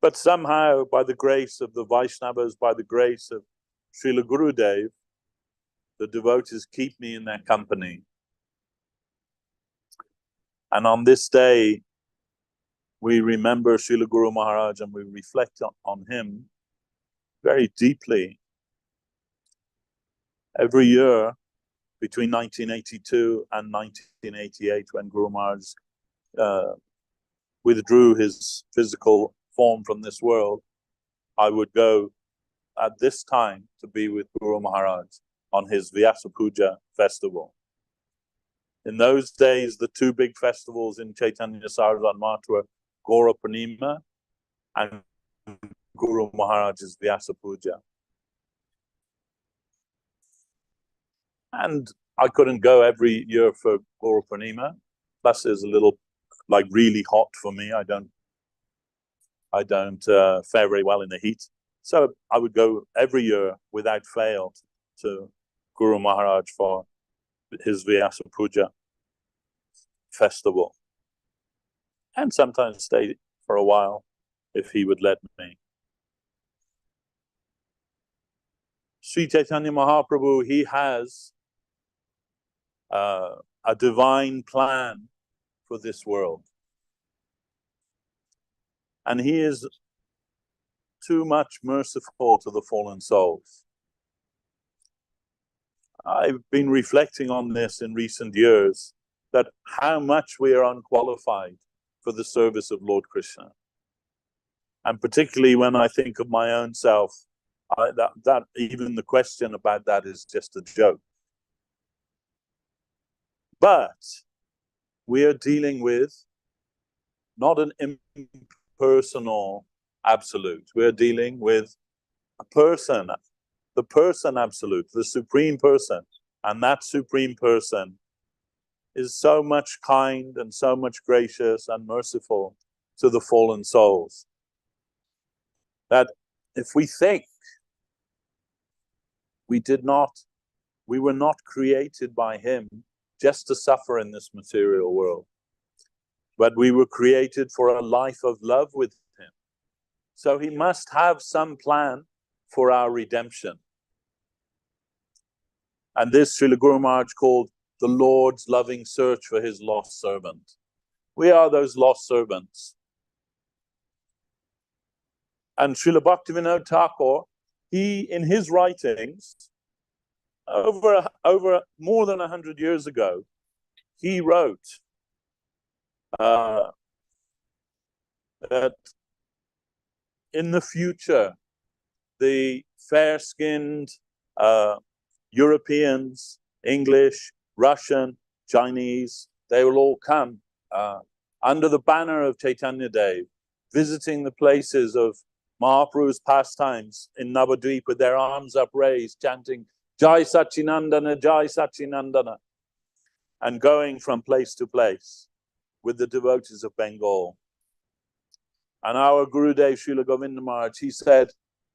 [SPEAKER 4] But somehow, by the grace of the Vaishnavas, by the grace of Srila Gurudev, the devotees keep me in their company. And on this day, we remember Srila Guru Maharaj and we reflect on him very deeply. Every year, between 1982 and 1988, when Guru Maharaj withdrew his physical form from this world, I would go at this time to be with Guru Maharaj on his Vyasa Puja festival. In those days, the two big festivals in Chaitanya Saraswat Math were Gaura Purnima and Guru Maharaj's Vyasa Puja. And I couldn't go every year for Gaura Purnima. Plus, it's a little like really hot for me. I don't fare very well in the heat. So I would go every year without fail to Guru Maharaj for his Vyasa Puja festival. And sometimes stay for a while if he would let me. Sri Chaitanya Mahaprabhu, he has a divine plan for this world. And he is too much merciful to the fallen souls. I've been reflecting on this in recent years, that how much we are unqualified for the service of Lord Krishna. And particularly when I think of my own self, that even the question about that is just a joke. But we are dealing with not an impersonal absolute. We're dealing with a person, the person absolute, the supreme person. And that supreme person is so much kind and so much gracious and merciful to the fallen souls, that if we think we were not created by him just to suffer in this material world, but we were created for a life of love with him. So he must have some plan for our redemption. And this Srila Guru Maharaj called the Lord's loving search for his lost servant. We are those lost servants. And Srila Bhaktivinoda Thakur, he, in his writings, over more than 100 years ago, he wrote that in the future, the fair-skinned Europeans, English, Russian, Chinese, they will all come under the banner of Chaitanya Dev, visiting the places of Mahaprabhu's pastimes in Navadvip with their arms upraised, chanting Jai Sachinandana, Jai Sachinandana, and going from place to place with the devotees of Bengal. And our Gurudev Srila Govinda Maharaj, he said,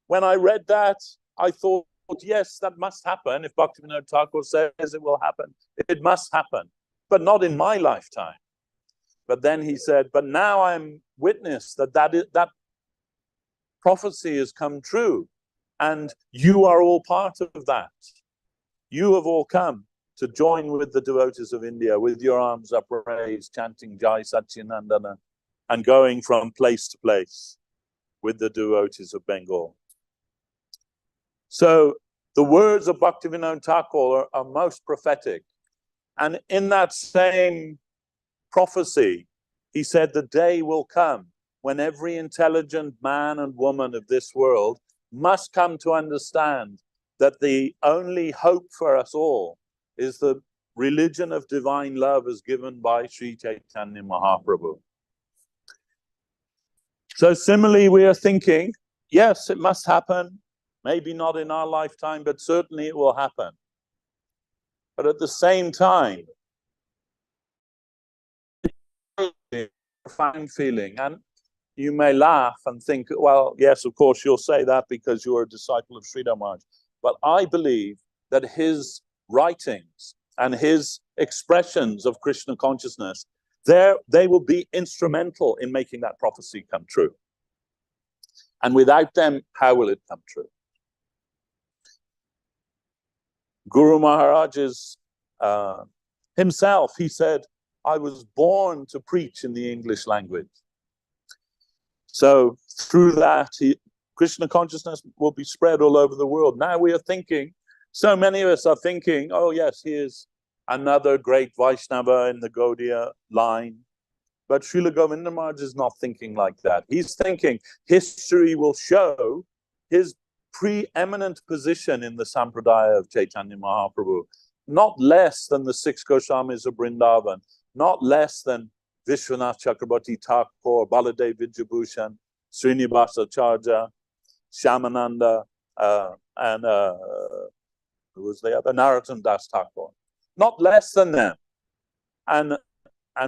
[SPEAKER 4] when I read that, I thought, yes, that must happen. If Bhaktivinoda Thakur says it will happen, it must happen, but not in my lifetime. But then he said, but now I'm witness that prophecy has come true, and you are all part of that. You have all come to join with the devotees of India, with your arms upraised, chanting Jai Sachinandana, and going from place to place with the devotees of Bengal. So the words of Bhaktivinoda Thakur are most prophetic. And in that same prophecy, he said the day will come when every intelligent man and woman of this world must come to understand that the only hope for us all is the religion of divine love as given by Sri Chaitanya Mahaprabhu. So similarly, we are thinking, yes, it must happen. Maybe not in our lifetime, but certainly it will happen. But at the same time, a profound feeling. And you may laugh and think, well, yes, of course, you'll say that because you're a disciple of Sridhar Maharaj. But I believe that his writings and his expressions of Krishna consciousness, they will be instrumental in making that prophecy come true. And without them, how will it come true? Guru Maharaj is himself, he said, I was born to preach in the English language. So through that, Krishna consciousness will be spread all over the world. Now we are thinking, so many of us are thinking, oh yes, he is another great Vaishnava in the Gaudiya line. But Srila Govinda Maharaj is not thinking like that. He's thinking history will show his preeminent position in the Sampradaya of Chaitanya Mahaprabhu, not less than the 6 Goswamis of Vrindavan, not less than Vishwanath Chakrabarti Thakur, Baladev Vidyabhushan, Srinivasa Acharya, Shyamananda, and who was the other? Narottam Das Thakur. Not less than them. And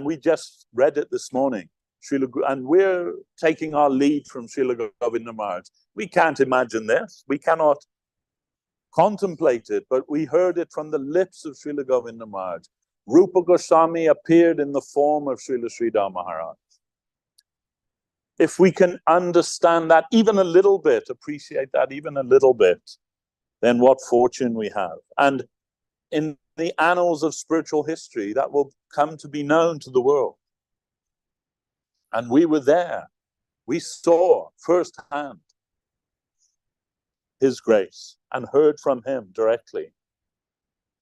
[SPEAKER 4] we just read it this morning. And we're taking our lead from Srila Govinda Maharaj. We can't imagine this. We cannot contemplate it, but we heard it from the lips of Srila Govinda Maharaj. Rupa Goswami appeared in the form of Srila Sridhar Maharaj. If we can understand that even a little bit, appreciate that even a little bit, then what fortune we have. And in the annals of spiritual history, that will come to be known to the world. And we were there. We saw firsthand his grace and heard from him directly.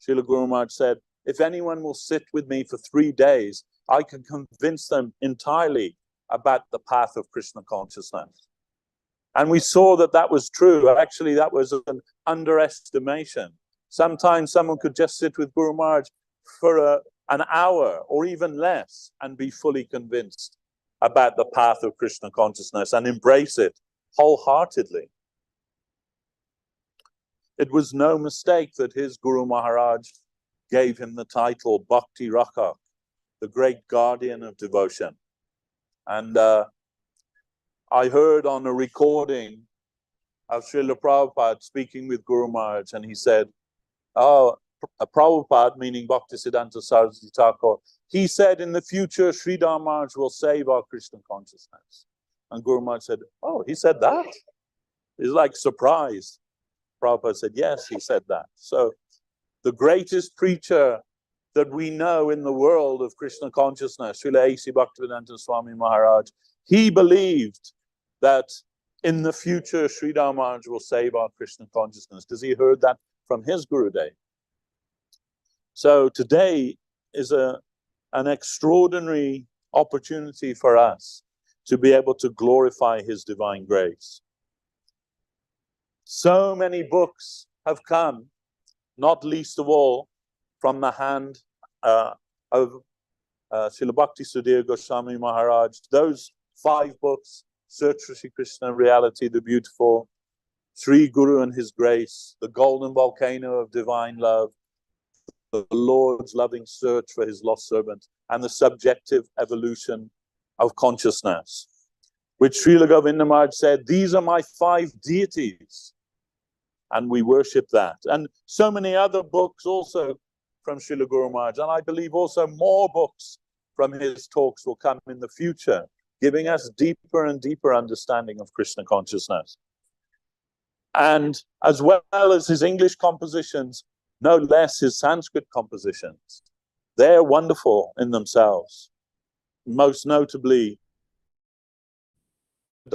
[SPEAKER 4] Srila Guru Maharaj said, if anyone will sit with me for 3 days, I can convince them entirely about the path of Krishna consciousness. And we saw that that was true. Actually, that was an underestimation. Sometimes someone could just sit with Guru Maharaj for an hour or even less and be fully convinced about the path of Krishna consciousness and embrace it wholeheartedly. It was no mistake that his Guru Maharaj gave him the title Bhakti Rakshak, the great guardian of devotion. And I heard on a recording of Srila Prabhupada speaking with Guru Maharaj, and he said, oh, Prabhupada, meaning Bhaktisiddhanta Saraswati Thakur, he said in the future Sridhar Maharaj will save our Krishna consciousness. And Guru Maharaj said, oh, he said that? He's like surprised. Prabhupada said, yes, he said that. So the greatest preacher that we know in the world of Krishna consciousness, Srila A.C. Bhaktivedanta Swami Maharaj, he believed that in the future Sridhar Maharaj will save our Krishna consciousness, because he heard that from his Gurudev. So today is an extraordinary opportunity for us to be able to glorify his divine grace. So many books have come, not least of all from the hand of Srila Bhakti Sudhir Goswami Maharaj. Those 5 books, Search for Sri Krishna, Reality, the Beautiful, Sri Guru and His Grace, The Golden Volcano of Divine Love, The Lord's Loving Search for His Lost Servant, and The Subjective Evolution of Consciousness, which Srila Govinda Maharaj said, these are my 5 deities, and we worship that. And so many other books also from Srila Guru Maharaj, and I believe also more books from his talks will come in the future, giving us deeper and deeper understanding of Krishna consciousness. And as well as his English compositions, no less his Sanskrit compositions. They're wonderful in themselves. Most notably,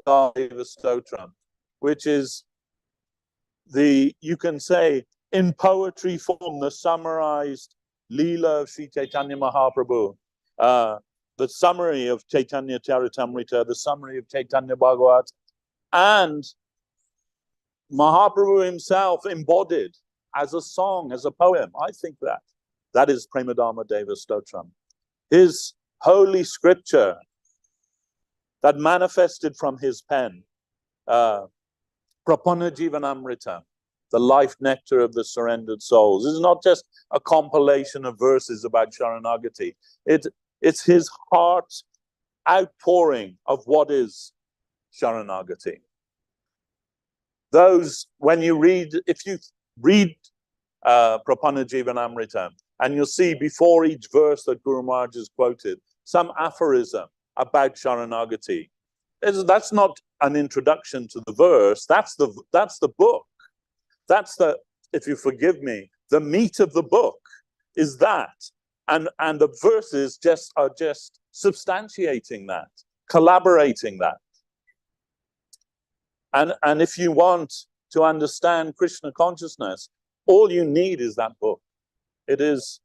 [SPEAKER 4] Deva Stotram, which is you can say, in poetry form, the summarized Leela of Sri Chaitanya Mahaprabhu, the summary of Chaitanya Charitamrita, the summary of Chaitanya Bhagavat, and Mahaprabhu himself embodied as a song, as a poem. I think that is Premadharma Deva Stotram. His holy scripture that manifested from his pen, Prapana Jivanamrita, the life nectar of the surrendered souls. This is not just a compilation of verses about Sharanagati. It's his heart outpouring of what is Sharanagati. Those, when you read, if you read Prapana Jivanamrita, and you'll see before each verse that Guru Maharaj has quoted, some aphorism about Sharanagati. That's not an introduction to the verse, that's the book. That's the, if you forgive me, the meat of the book is that. And the verses are just substantiating that, collaborating that. And if you want to understand Krishna consciousness, all you need is that book. It is,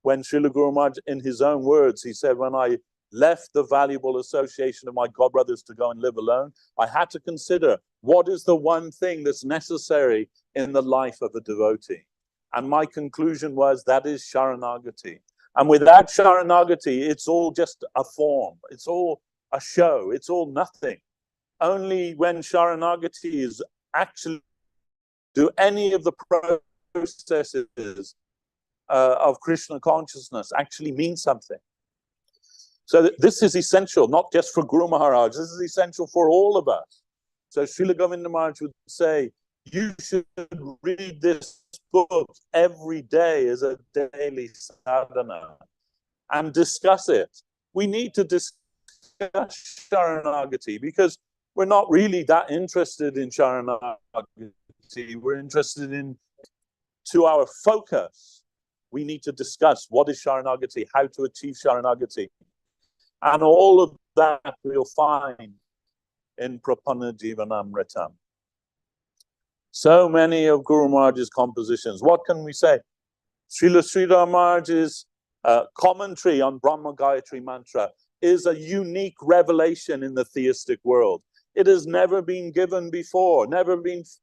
[SPEAKER 4] when Srila Guru Maharaj, in his own words, he said, when I left the valuable association of my godbrothers to go and live alone, I had to consider what is the one thing that's necessary in the life of a devotee. And my conclusion was that is Sharanagati. And without Sharanagati, it's all just a form. It's all a show. It's all nothing. Only when Sharanagati is actually, do any of the processes of Krishna consciousness actually mean something. So this is essential, not just for Guru Maharaj, this is essential for all of us. So Srila Govinda Maharaj would say, you should read this book every day as a daily sadhana and discuss it. We need to discuss Sharanagati because we're not really that interested in Sharanagati. We're interested in, to our focus, we need to discuss what is Sharanagati, how to achieve Sharanagati. And all of that we'll find in Prapana Jivanamritam. So many of Guru Maharaj's compositions. What can we say? Srila Sridhar Maharaj's commentary on Brahma Gayatri Mantra is a unique revelation in the theistic world. It has never been given before,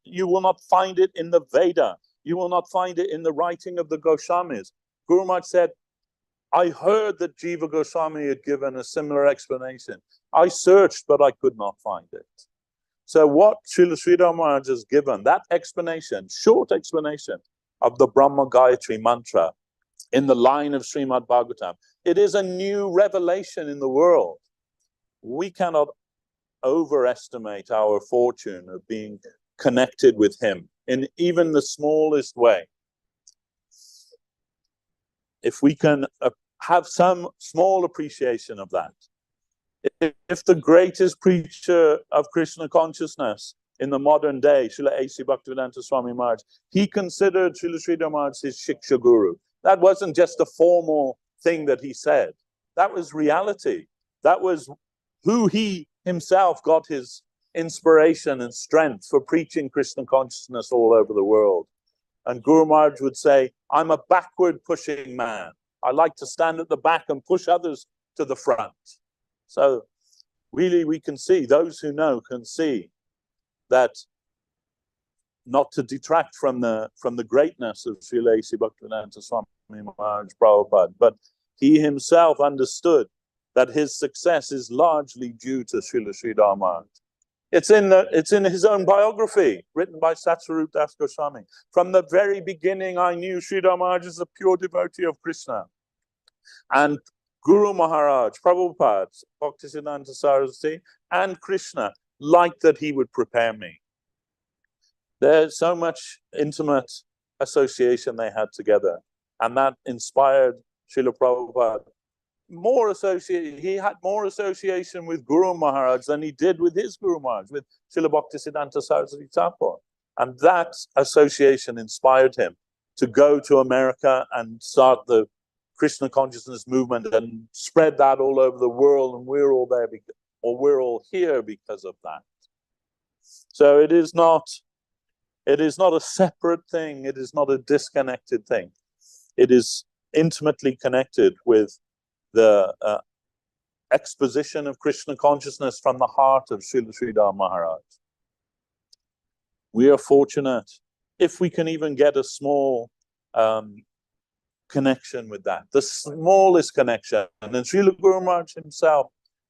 [SPEAKER 4] you will not find it in the Veda. You will not find it in the writing of the Goswamis. Guru Maharaj said, I heard that Jiva Goswami had given a similar explanation. I searched, but I could not find it. So what Srila Sridhar Maharaj has given, that explanation, short explanation of the Brahma Gayatri Mantra in the line of Srimad Bhagavatam, it is a new revelation in the world. We cannot overestimate our fortune of being connected with him in even the smallest way. If we can have some small appreciation of that. If the greatest preacher of Krishna consciousness in the modern day, Srila A.C. Bhaktivedanta Swami Maharaj, he considered Srila Sridhar Maharaj his Shiksha Guru. That wasn't just a formal thing that he said. That was reality. That was who he himself got his inspiration and strength for preaching Krishna consciousness all over the world. And Guru Maharaj would say, I'm a backward pushing man. I like to stand at the back and push others to the front. So really we can see, those who know can see that, not to detract from the greatness of Srila A.C. Bhaktivedanta Swami Maharaj Prabhupada, but he himself understood that his success is largely due to Srila Sridhar Maharaj. It's in his own biography, written by Satsarup Das Goswami. From the very beginning, I knew Sridhar Maharaj is a pure devotee of Krishna. And Guru Maharaj, Prabhupada, Bhaktisiddhanta Saraswati, and Krishna liked that he would prepare me. There's so much intimate association they had together. And that inspired Srila Prabhupada. He had more association with Guru Maharaj than he did with his Guru Maharaj, with Srila Bhaktisiddhanta Saraswati Thakur. And that association inspired him to go to America and start the Krishna consciousness movement and spread that all over the world. And we're all there, we're all here because of that. So it is not a separate thing. It is not a disconnected thing. It is intimately connected with the exposition of Krishna consciousness from the heart of Srila Sridhar Maharaj. We are fortunate if we can even get a small connection with that, the smallest connection. And then Srila Guru Maharaj himself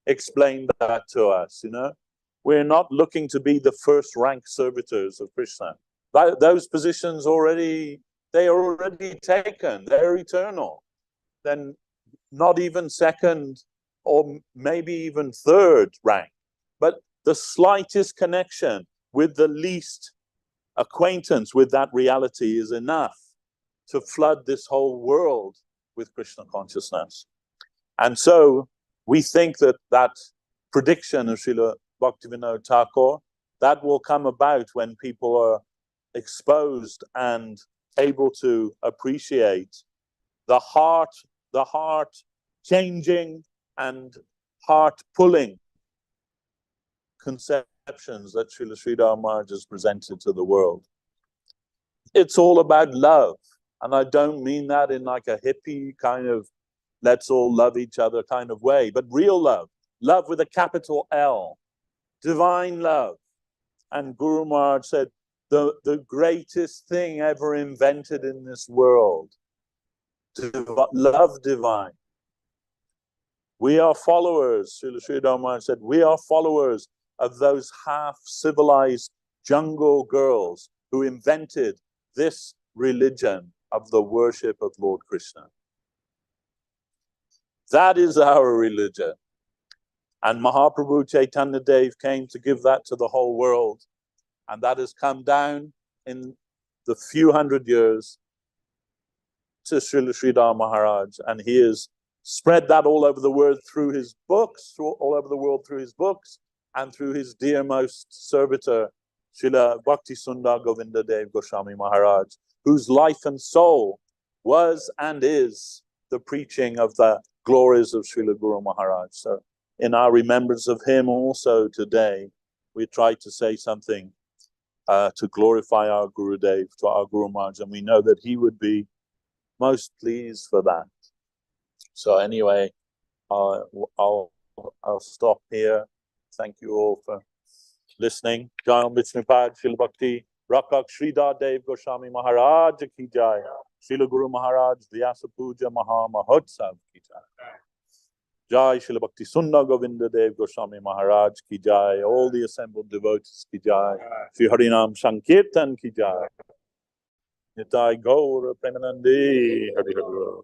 [SPEAKER 4] explained that to us, We're not looking to be the first rank servitors of Krishna. Those positions they are already taken. They're eternal. Then not even second or maybe even third rank, but the slightest connection with the least acquaintance with that reality is enough to flood this whole world with Krishna consciousness. And so we think that prediction of Srila Bhaktivinoda Thakur, that will come about when people are exposed and able to appreciate the heart changing and heart pulling conceptions that Srila Sridhar Maharaj has presented to the world. It's all about love. And I don't mean that in like a hippie kind of let's all love each other kind of way, but real love. Love with a capital L. Divine love. And Guru Maharaj said, the greatest thing ever invented in this world, love divine. We are followers, Srila Sridhar Maharaj said, we are followers of those half-civilized jungle girls who invented this religion of the worship of Lord Krishna. That is our religion. And Mahaprabhu Chaitanya Dev came to give that to the whole world. And that has come down in the few hundred years to Srila Sridhar Maharaj. And he has spread that all over the world through his books, and through his dearmost servitor, Srila Bhakti Sundar Govinda Dev Goswami Maharaj, whose life and soul was and is the preaching of the glories of Srila Guru Maharaj. So in our remembrance of him also today, we try to say something to glorify our Gurudev, to our Guru Maharaj, and we know that he would be most pleased for that. So anyway, I'll stop here. Thank you all for listening. Jai Om Vishnupad, Srila Bhakti, Rakshak, Sridhar Dev Goswami Maharaj ki jai. Srila Guru Maharaj, Vyasa Puja Maha Mahotsav ki jai. Jai Srila Bhakti Sundar Govinda Dev Goswami Maharaj ki jai. All the assembled devotees ki jai. Sri Harinam Sankirtan ki jai. Nitai Gaur Premanandi Hari Hari.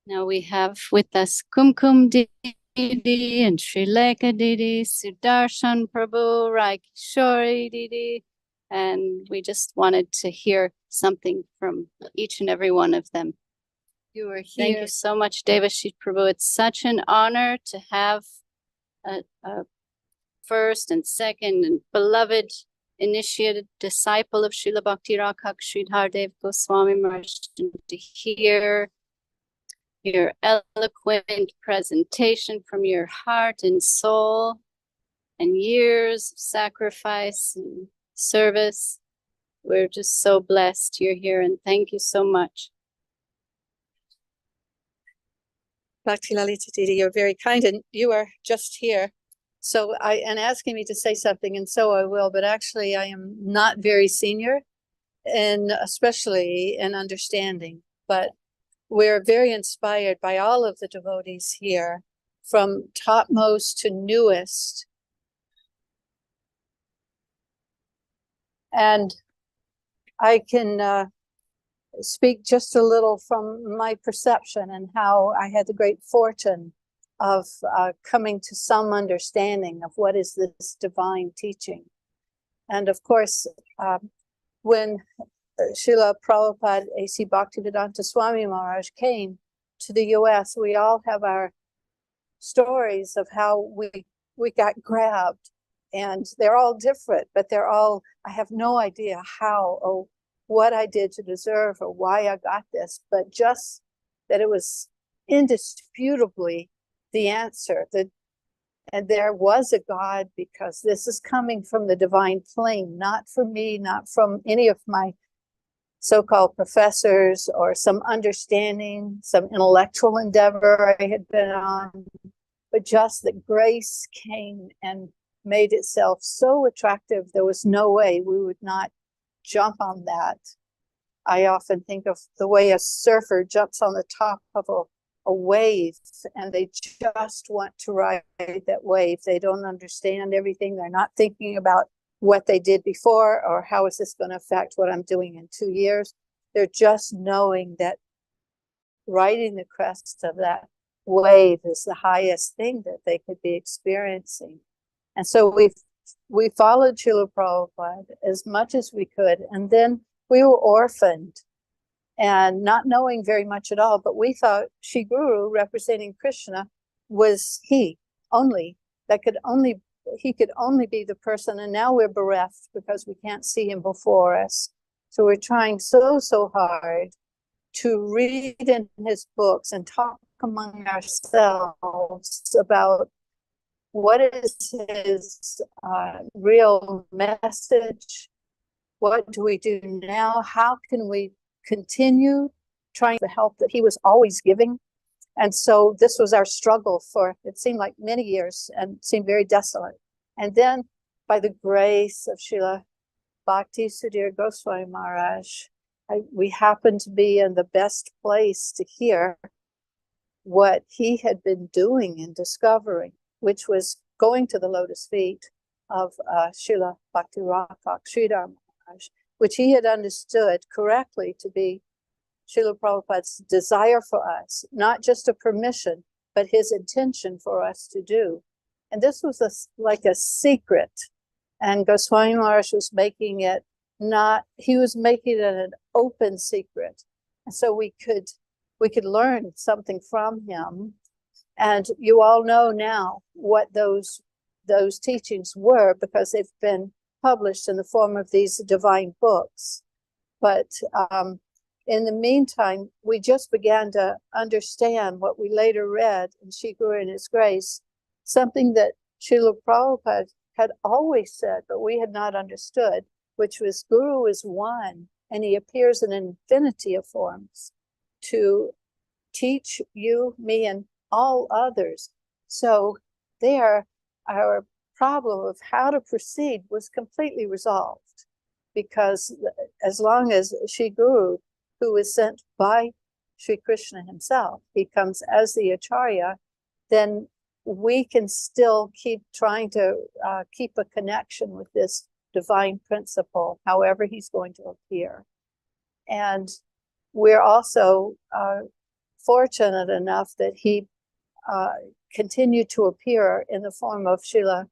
[SPEAKER 5] Now we have with us Kumkum Didi and Srilekha Didi, Sudarshan Prabhu, Raikishori Didi, and we just wanted to hear something from each and every one of them.
[SPEAKER 6] You are here.
[SPEAKER 5] Thank you so much, Devashis Prabhu. It's such an honor to have a first and second and beloved initiated disciple of Srila Bhakti Rakshak Sridhar Dev Goswami Maharaj, to hear your eloquent presentation from your heart and soul and years of sacrifice and service. We're just so blessed you're here, and thank you so much.
[SPEAKER 6] Bhakti Lalita Didi, you're very kind, and you are just here. So and asking me to say something, and so I will, but actually I am not very senior, and especially in understanding, but we're very inspired by all of the devotees here, from topmost to newest. And I can speak just a little from my perception and how I had the great fortune of coming to some understanding of what is this divine teaching. And of course, when Srila Prabhupada A.C. Bhaktivedanta Swami Maharaj came to the U.S., we all have our stories of how we got grabbed, and they're all different, but they're all, I have no idea how or what I did to deserve or why I got this, but just that it was indisputably the answer, that and there was a God, because this is coming from the divine plane, not from me, not from any of my so-called professors or some understanding, some intellectual endeavor I had been on, but just that grace came and made itself so attractive, there was no way we would not jump on that. I often think of the way a surfer jumps on the top of a wave, and they just want to ride that wave. They don't understand everything. They're not thinking about what they did before or how is this going to affect what I'm doing in 2 years. They're just knowing that riding the crest of that wave is the highest thing that they could be experiencing. And so we followed Srila Prabhupada as much as we could, and then we were orphaned and not knowing very much at all, but we thought Shri Guru, representing Krishna, was he only, he could only be the person, and now we're bereft because we can't see him before us. So we're trying so hard to read in his books and talk among ourselves about what is his real message. What do we do now? How can we continue trying the help that he was always giving? And so this was our struggle for, it seemed like many years, and seemed very desolate. And then by the grace of Srila Bhakti Sudhir Goswami Maharaj, we happened to be in the best place to hear what he had been doing and discovering, which was going to the lotus feet of Srila Bhakti Rakshak Sridhar Maharaj, which he had understood correctly to be Srila Prabhupada's desire for us, not just a permission, but his intention for us to do. And this was like a secret. And Goswami Maharaj was making it he was making it an open secret. And so we could learn something from him. And you all know now what those teachings were, because they've been published in the form of these divine books. But in the meantime, we just began to understand what we later read in Shri Guru and His Grace, something that Srila Prabhupada had always said, but we had not understood, which was Guru is one, and he appears in an infinity of forms to teach you, me, and all others. So there, our problem of how to proceed was completely resolved, because as long as Shri Guru, who is sent by Sri Krishna himself, he comes as the Acharya, then we can still keep trying to keep a connection with this divine principle, however he's going to appear. And we're also fortunate enough that he continued to appear in the form of Srila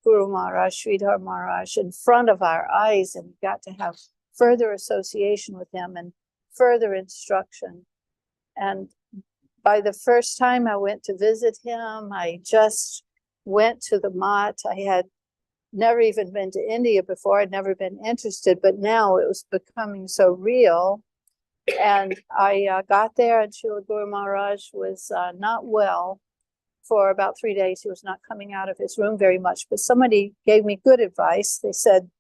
[SPEAKER 6] Guru Maharaj, Sridhar Maharaj, in front of our eyes, and we got to have further association with him and further instruction. And by the first time I went to visit him, I just went to the mat. I had never even been to India before. I'd never been interested, but now it was becoming so real. And I got there, and Srila Guru Maharaj was not well for about 3 days. He was not coming out of his room very much, but somebody gave me good advice. They said,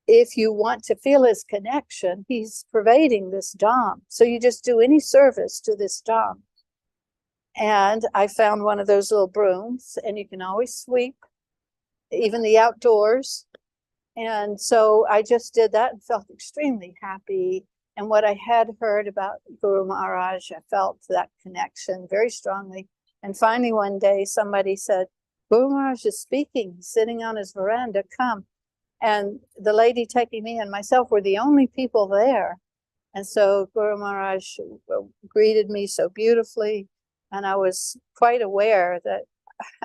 [SPEAKER 6] if you want to feel his connection, he's pervading this Dham. So you just do any service to this Dham. And I found one of those little brooms, and you can always sweep, even the outdoors. And so I just did that and felt extremely happy. And what I had heard about Guru Maharaj, I felt that connection very strongly. And finally, one day, somebody said, Guru Maharaj is speaking, he's sitting on his veranda, come. And the lady taking me and myself were the only people there. And so Guru Maharaj greeted me so beautifully. And I was quite aware that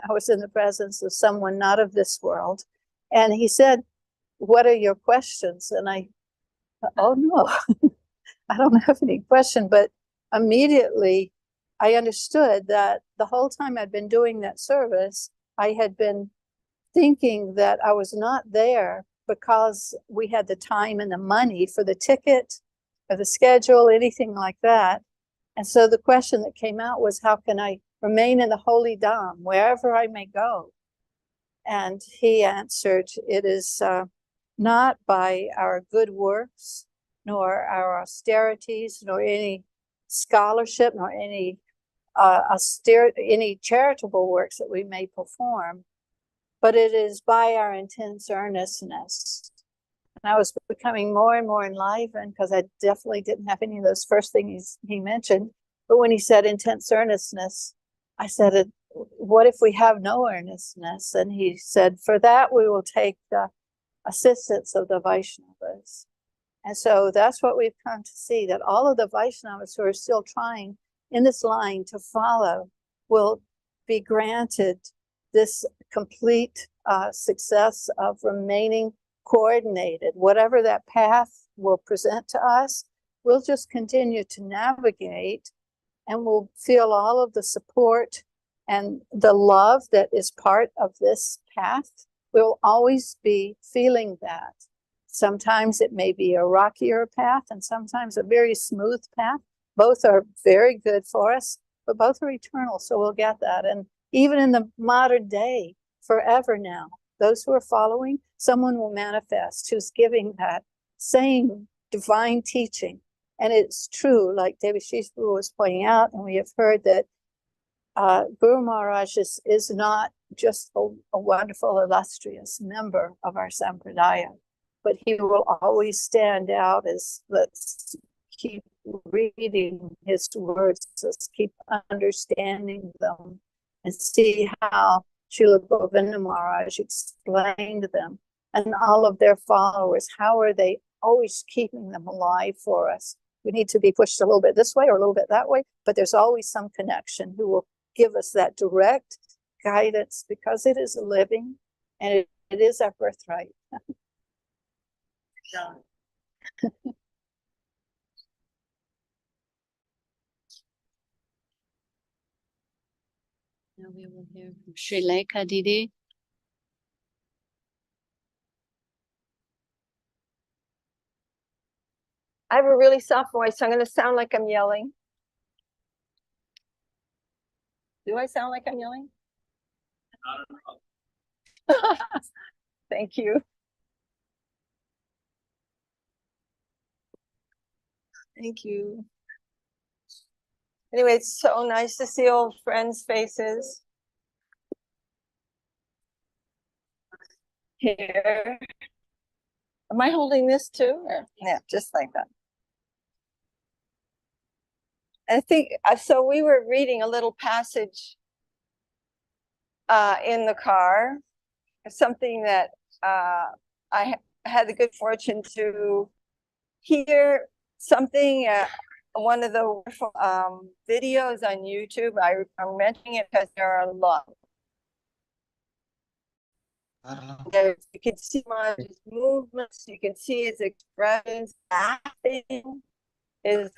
[SPEAKER 6] I was in the presence of someone not of this world. And he said, what are your questions? And I, oh no, I don't have any question. But immediately I understood that the whole time I'd been doing that service, I had been thinking that I was not there because we had the time and the money for the ticket or the schedule, anything like that. And so the question that came out was, how can I remain in the holy Dham wherever I may go? And he answered, it is not by our good works, nor our austerities, nor any scholarship, nor any any charitable works that we may perform, but it is by our intense earnestness. And I was becoming more and more enlivened because I definitely didn't have any of those first things he mentioned. But when he said intense earnestness, I said, what if we have no earnestness? And he said, for that we will take the assistance of the Vaishnavas. And so that's what we've come to see, that all of the Vaishnavas who are still trying in this line to follow will be granted this complete success of remaining coordinated. Whatever that path will present to us, we'll just continue to navigate, and we'll feel all of the support and the love that is part of this path. We'll always be feeling that. Sometimes it may be a rockier path and sometimes a very smooth path. Both are very good for us, but both are eternal, so we'll get that. And even in the modern day, forever now, those who are following, someone will manifest who's giving that same divine teaching. And it's true, like Devashis was pointing out, and we have heard that Guru Maharaj is not just a wonderful, illustrious member of our Sampradaya, but he will always stand out as, let's keep reading his words, let's keep understanding them, and see how Srila Govinda Maharaj explained them, and all of their followers, how are they always keeping them alive for us? We need to be pushed a little bit this way or a little bit that way, but there's always some connection who will give us that direct guidance, because it is a living and it is our birthright.
[SPEAKER 5] Now we will hear from Srilekha Didi.
[SPEAKER 7] I have a really soft voice, so I'm going to sound like I'm yelling. Do I sound like I'm yelling? I don't know. Thank you. Thank you. Anyway, it's so nice to see old friends' faces here. Am I holding this too? Or? Yeah, just like that. I think, so we were reading a little passage in the car, something that I had the good fortune to hear something, one of the wonderful videos on YouTube. I'm mentioning it because there are a lot. You can see his movements, you can see his expressions, laughing is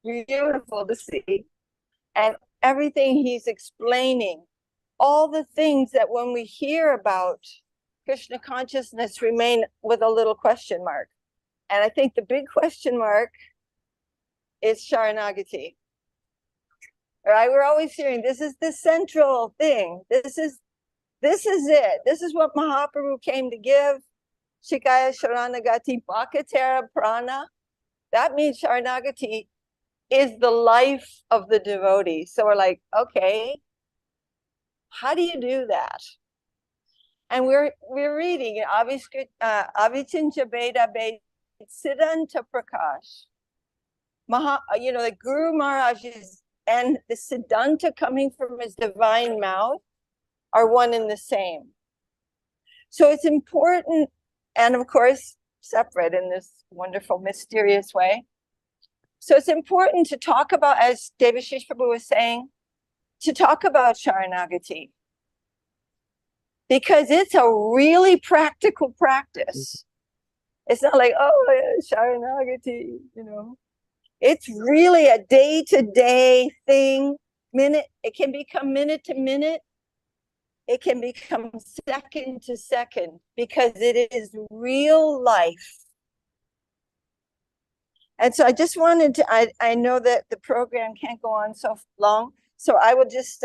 [SPEAKER 7] beautiful to see. And everything he's explaining all the things that when we hear about Krishna consciousness remain with a little question mark. And I think the big question mark is Sharanagati. Right? We're always hearing this is the central thing. This is it. This is what Mahaprabhu came to give. Shikaya Sharanagati Bhakatera Prana. That means Sharanagati is the life of the devotee. So we're like, okay, how do you do that? And we're reading Avichincha Veda Siddhanta Prakash. The Guru Maharaj is, and the Siddhanta coming from his divine mouth are one and the same. So it's important, and of course, separate in this wonderful, mysterious way. So it's important to talk about, as Devashis Prabhu was saying, to talk about Sharanagati. Because it's a really practical practice. It's not like, oh, Sharanagati, It's really a day-to-day thing. It can become minute to minute. It can become second to second, because it is real life. And so I just wanted to, I know that the program can't go on so long, so I will just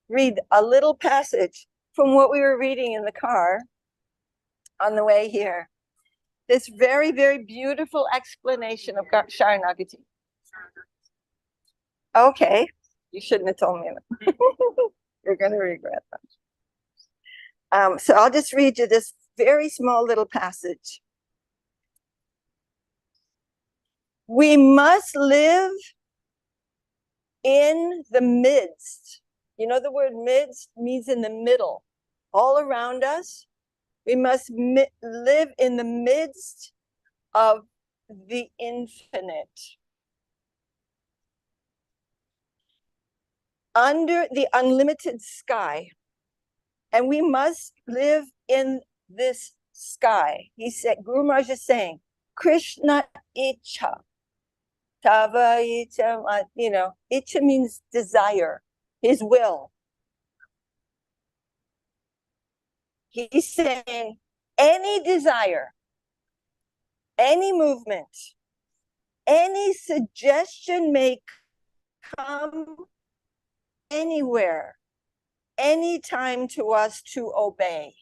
[SPEAKER 7] read a little passage from what we were reading in the car on the way here. This very, very beautiful explanation of Sharanagati. Okay, you shouldn't have told me that. You're going to regret that. So I'll just read you this very small little passage. We must live in the midst. The word midst means in the middle. All around us, we must live in the midst of the infinite. Under the unlimited sky. And we must live in this sky. He said, Guru Maharaj is saying, Krishna Icha. Tava Icha, Icha means desire, his will. He's saying any desire, any movement, any suggestion may come anywhere, anytime to us to obey.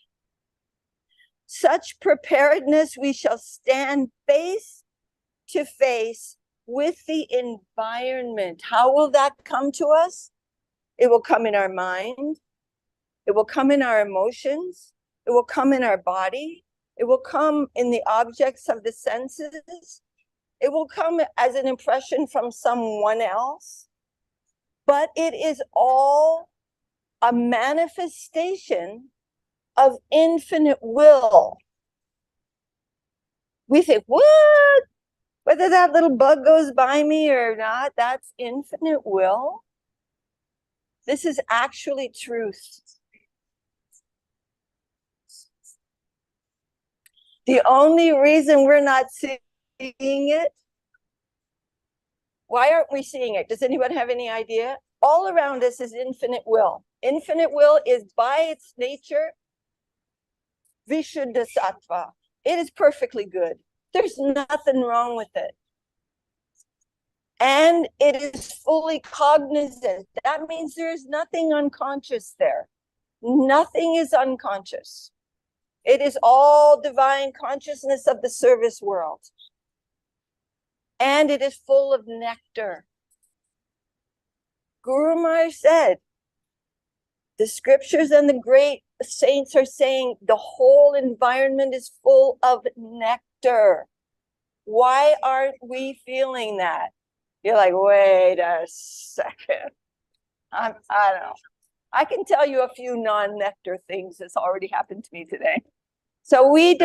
[SPEAKER 7] Such preparedness we shall stand face to face with the environment. How will that come to us? It will come in our mind. It will come in our emotions. It will come in our body. It will come in the objects of the senses. It will come as an impression from someone else. But it is all a manifestation of infinite will. We think, what? Whether that little bug goes by me or not, that's infinite will. This is actually truth. The only reason we're not seeing it, why aren't we seeing it? Does anyone have any idea? All around us is infinite will. Infinite will is by its nature Vishuddha Sattva. It is perfectly good. There's nothing wrong with it. And it is fully cognizant. That means there is nothing unconscious there. Nothing is unconscious. It is all divine consciousness of the service world. And it is full of nectar. Guru Maharaj said, the scriptures and the great saints are saying the whole environment is full of nectar. Why aren't we feeling that? You're like, wait a second. I don't know. I can tell you a few non-nectar things that's already happened to me today. So we're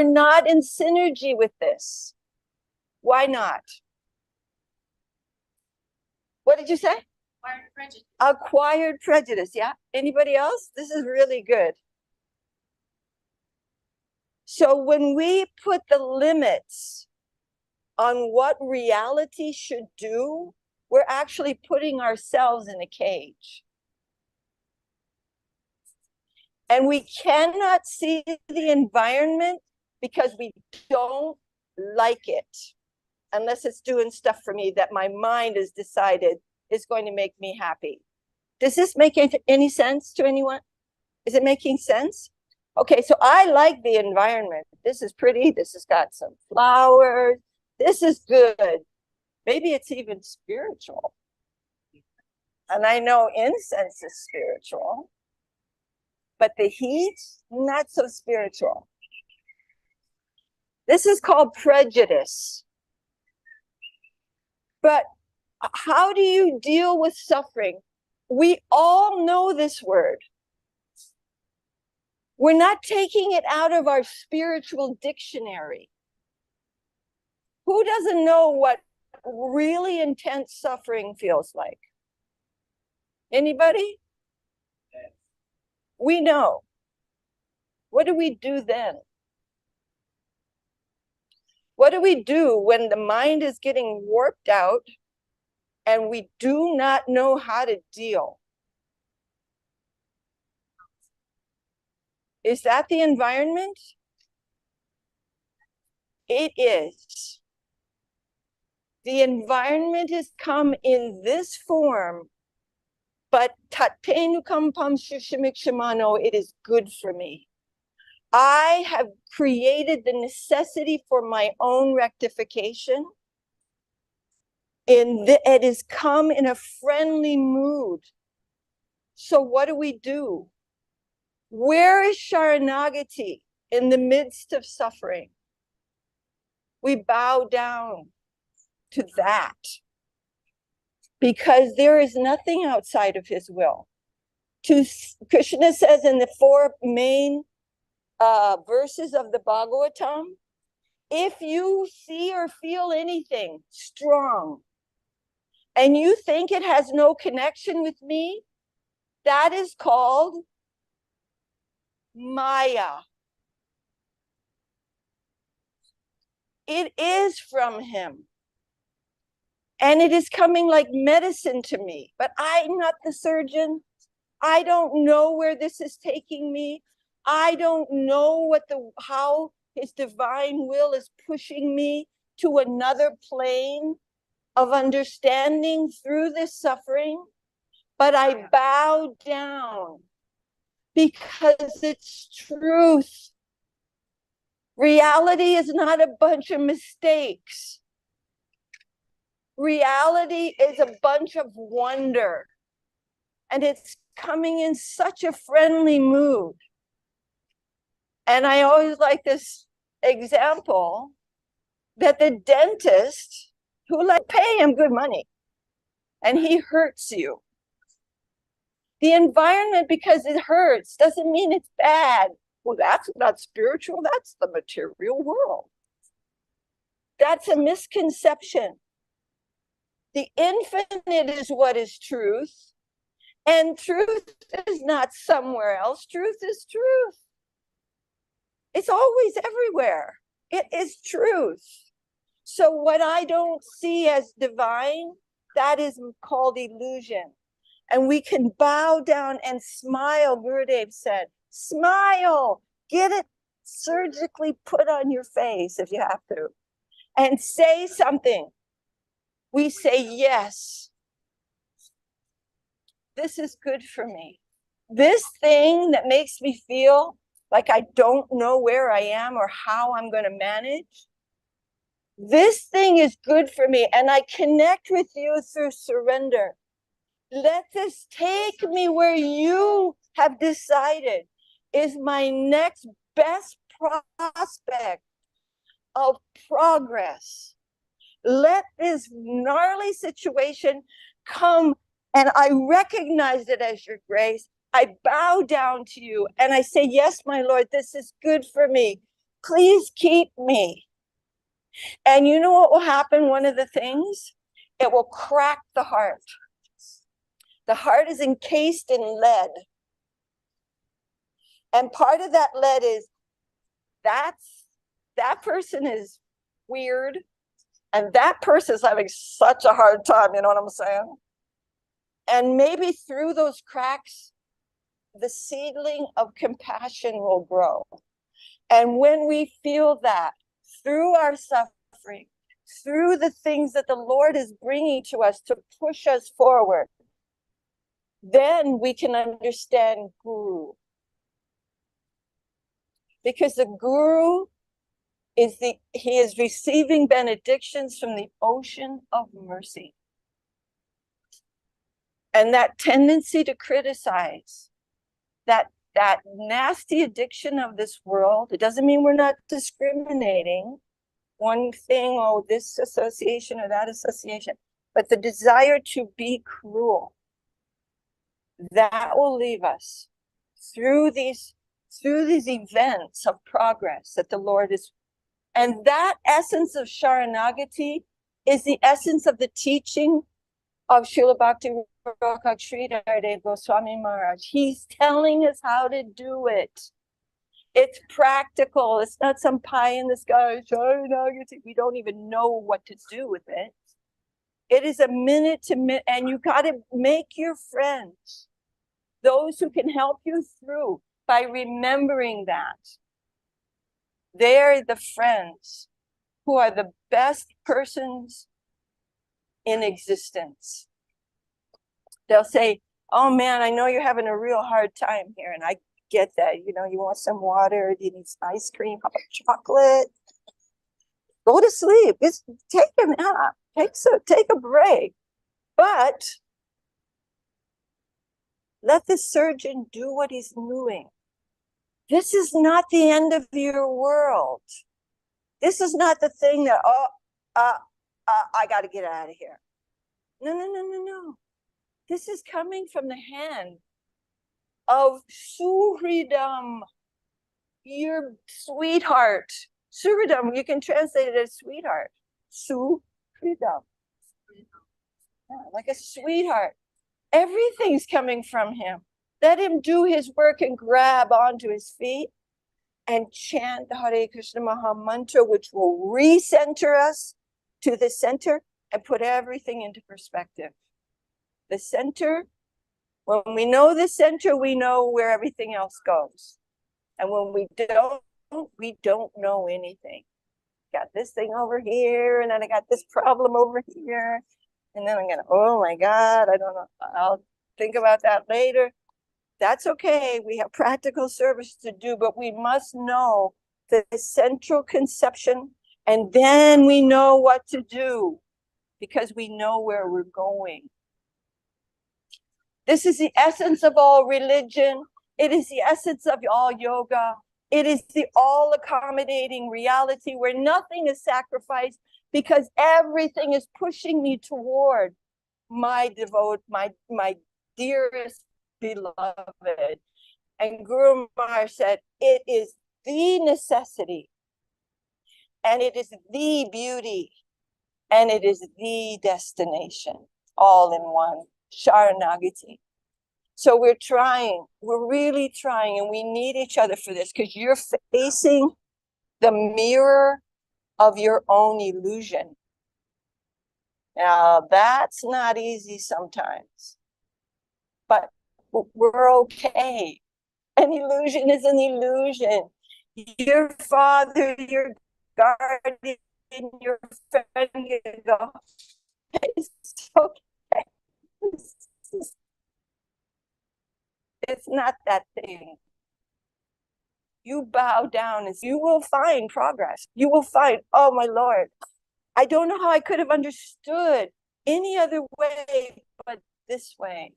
[SPEAKER 7] not in synergy with this. Why not? What did you say?
[SPEAKER 5] Acquired prejudice.
[SPEAKER 7] Acquired prejudice, yeah. Anybody else? This is really good. So when we put the limits on what reality should do, we're actually putting ourselves in a cage. And we cannot see the environment because we don't like it, unless it's doing stuff for me that my mind has decided is going to make me happy. Does this make any sense to anyone? Is it making sense? Okay, so I like the environment. This is pretty. This has got some flowers. This is good. Maybe it's even spiritual. And I know incense is spiritual, but the heat, not so spiritual. This is called prejudice. But how do you deal with suffering? We all know this word. We're not taking it out of our spiritual dictionary. Who doesn't know what really intense suffering feels like? Anybody? We know. What do we do then? What do we do when the mind is getting warped out and we do not know how to deal? Is that the environment? It is. The environment has come in this form, but tatpenukam pam shushimik shamano, it is good for me. I have created the necessity for my own rectification. It has come in a friendly mood. So what do? Where is Sharanagati in the midst of suffering? We bow down to that because there is nothing outside of his will. Krishna says in the 4 main verses of the Bhagavatam, if you see or feel anything strong and you think it has no connection with me, that is called Maya. It is from him. And it is coming like medicine to me. But I'm not the surgeon. I don't know where this is taking me. I don't know how his divine will is pushing me to another plane of understanding through this suffering. But I bow down because it's truth. Reality is not a bunch of mistakes. Reality is a bunch of wonder. And it's coming in such a friendly mood. And I always like this example that the dentist who pay him good money and he hurts you. The environment, because it hurts, doesn't mean it's bad. Well, that's not spiritual. That's the material world. That's a misconception. The infinite is what is truth. And truth is not somewhere else. Truth is truth. It's always everywhere. It is truth. So what I don't see as divine, that is called illusion. And we can bow down and smile, Gurudev said. Smile. Get it surgically put on your face if you have to. And say something. We say, yes. This is good for me. This thing that makes me feel like I don't know where I am or how I'm going to manage. This thing is good for me. And I connect with you through surrender. Let this take me where you have decided is my next best prospect of progress. Let this gnarly situation come, and I recognize it as your grace. I bow down to you and I say, yes, my Lord, this is good for me. Please keep me. And you know what will happen? One of the things, it will crack the heart. The heart is encased in lead. And part of that lead is that person is weird. And that person is having such a hard time. You know what I'm saying? And maybe through those cracks, the seedling of compassion will grow. And when we feel that through our suffering, through the things that the Lord is bringing to us to push us forward, then we can understand Guru. Because the Guru he is receiving benedictions from the ocean of mercy. And that tendency to criticize, that nasty addiction of this world, it doesn't mean we're not discriminating one thing, oh, this association or that association, but the desire to be cruel, that will leave us through these events of progress that the Lord is. And that essence of Sharanagati is the essence of the teaching of Srila Bhakti Rakshak Sridhar Goswami Maharaj. He's telling us how to do it. It's practical. It's not some pie in the sky. Sharanagati. We don't even know what to do with it. It is a minute to minute, and you got to make your friends, those who can help you through, by remembering that. They're the friends who are the best persons in existence. They'll say, oh man, I know you're having a real hard time here. And I get that. You know, you want some water, you need some ice cream, hot chocolate. Go to sleep. Just take a nap. Take a break. But let the surgeon do what he's doing. This is not the end of your world. This is not the thing that, I got to get out of here. No. This is coming from the hand of Suhridam, your sweetheart. Suhridam, you can translate it as sweetheart. Suhridam. Yeah, like a sweetheart. Everything's coming from him. Let him do his work and grab onto his feet and chant the Hare Krishna Maha Mantra, which will recenter us to the center and put everything into perspective. The center, when we know the center, we know where everything else goes. And when we don't know anything. Got this thing over here, and then I got this problem over here. And then I'm going, oh my God, I don't know. I'll think about that later. That's okay. We have practical service to do, but we must know the central conception, and then we know what to do because we know where we're going. This is the essence of all religion. It is the essence of all yoga. It is the all-accommodating reality where nothing is sacrificed because everything is pushing me toward my dearest beloved. And Guru Maharaj said, it is the necessity, and it is the beauty, and it is the destination, all in one. Sharanagati. So we're really trying, and we need each other for this, because you're facing the mirror of your own illusion. Now, that's not easy sometimes, but we're okay. An illusion is an illusion. Your father, your guardian, your friend, you go, it's okay. It's not that thing. You bow down and you will find progress. You will find, oh my Lord, I don't know how I could have understood any other way but this way.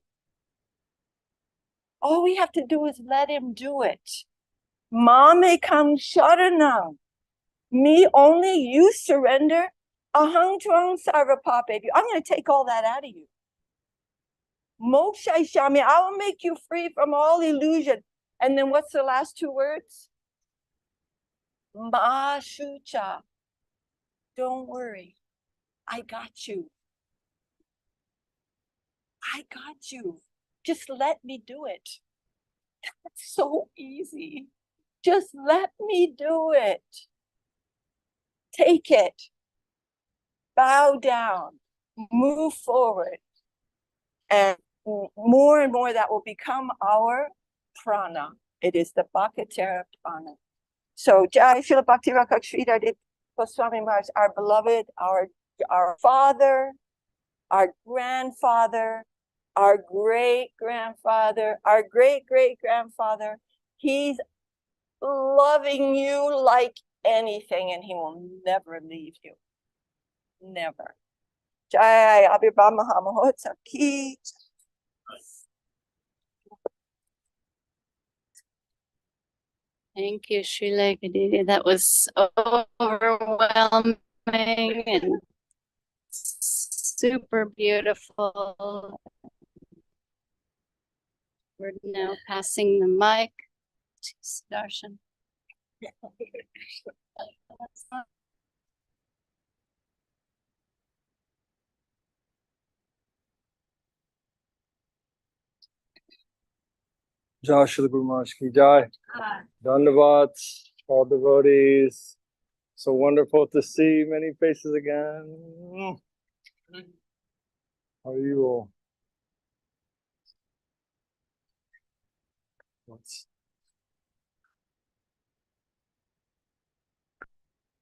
[SPEAKER 7] All we have to do is let him do it. Mamekam sharanam. Me only, you surrender. Ahang tvang sarvapapevi. I'm going to take all that out of you. Moksha shami. I will make you free from all illusion. And then what's the last two words? Ma shucha. Don't worry. I got you. I got you. Just let me do it. That's so easy. Just let me do it. Take it. Bow down. Move forward. And more that will become our prana. It is the Bhakatara prana. So Jai Srila Bhakti Rakshak Sridhar Goswami Maharaj, our beloved, our father, our grandfather, our great-grandfather, our great-great-grandfather. He's loving you like anything, and he will never leave you. Never. Jai Abhibha Mahamahotsav ki.
[SPEAKER 5] Thank you, Srilekha. That was overwhelming and super beautiful. We're now passing the mic to Sudarshan.
[SPEAKER 8] Jai Shri Guru Maharaj ki Jai. Dandavad, all devotees. So wonderful to see many faces again. How are you all?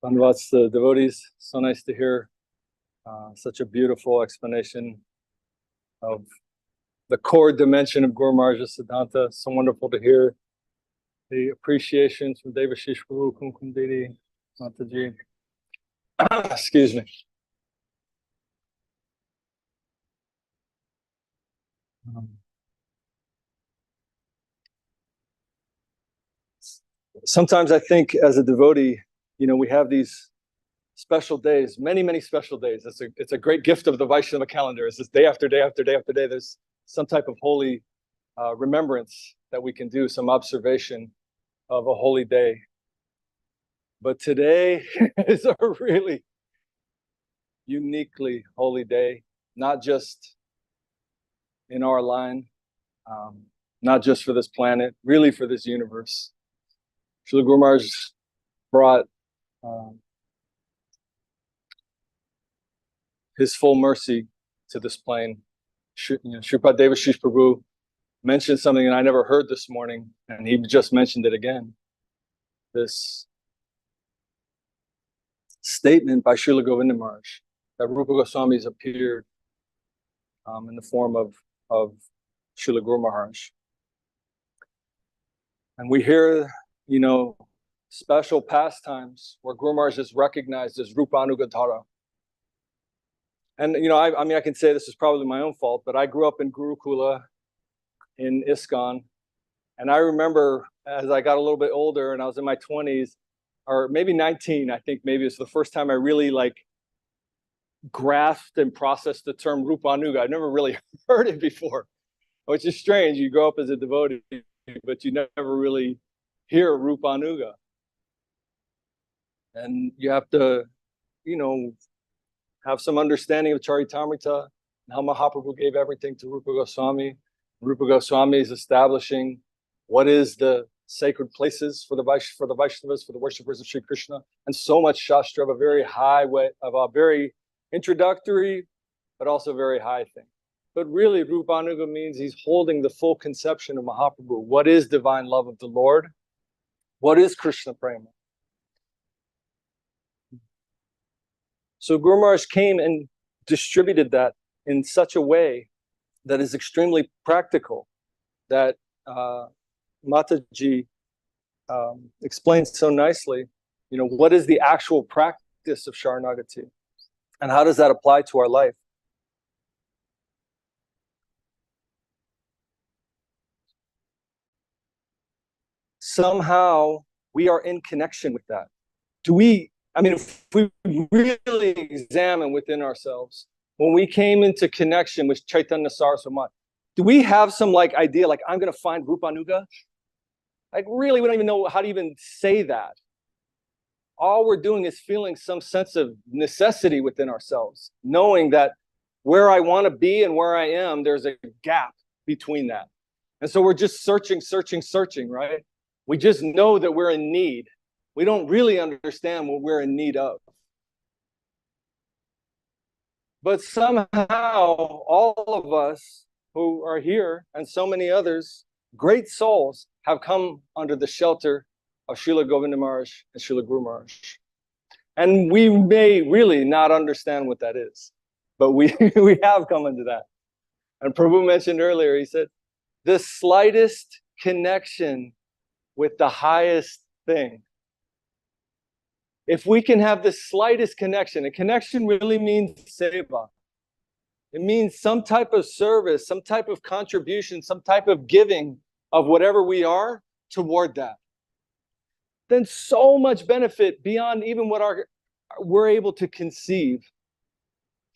[SPEAKER 8] Dandavad to the devotees. So nice to hear such a beautiful explanation of the core dimension of Guru Maharaj's Siddhanta. So wonderful to hear the appreciations from Devashis, Prabhu, Kumkum Didi, Mataji. Excuse me. Sometimes I think as a devotee, we have these special days, many special days. It's a great gift of the Vaishnava calendar. It's just day after day after day after day. There's some type of holy remembrance that we can do, some observation of a holy day. But today is a really uniquely holy day, not just in our line, not just for this planet, really for this universe. Srila Guru Maharaj brought his full mercy to this plane. Shripad Devashis Prabhu mentioned something that I never heard this morning, and he just mentioned it again. This statement by Srila Govinda Maharaj that Rupa Goswami's appeared in the form of Srila Guru Maharaj. And we hear, special pastimes where Guru Maharaj is recognized as Rupa Anugatara. And, I can say this is probably my own fault, but I grew up in Gurukula in ISKCON. And I remember as I got a little bit older and I was in my 20s, or maybe 19, I think maybe it's the first time I really grasped and processed the term Rupa Anuga. I'd never really heard it before, which is strange. You grow up as a devotee, but you never really hear Rupa Anuga. And you have to, have some understanding of Charitamrita and how Mahaprabhu gave everything to Rupa Goswami. Rupa Goswami is establishing what is the sacred places for the Vaishnavas, for the worshippers of Sri Krishna, and so much Shastra of a very high way, of a very introductory, but also very high thing. But really, Rupa Anuga means he's holding the full conception of Mahaprabhu. What is divine love of the Lord? What is Krishna Prema? So Guru Maharaj came and distributed that in such a way that is extremely practical, that Mataji explains so nicely, what is the actual practice of Sharanagati? And how does that apply to our life? Somehow we are in connection with that. If we really examine within ourselves, when we came into connection with Chaitanya Saraswat, do we have some idea, I'm going to find Rupa Anuga? Really, we don't even know how to even say that. All we're doing is feeling some sense of necessity within ourselves, knowing that where I want to be and where I am, there's a gap between that. And so we're just searching, right? We just know that we're in need. We don't really understand what we're in need of. But somehow, all of us who are here, and so many others, great souls have come under the shelter of Srila Govinda Maharaj and Srila Guru Maharaj. And we may really not understand what that is, but we have come into that. And Prabhu mentioned earlier, he said, the slightest connection with the highest thing. If we can have the slightest connection, a connection really means seva. It means some type of service, some type of contribution, some type of giving of whatever we are toward that. Then so much benefit beyond even what we're able to conceive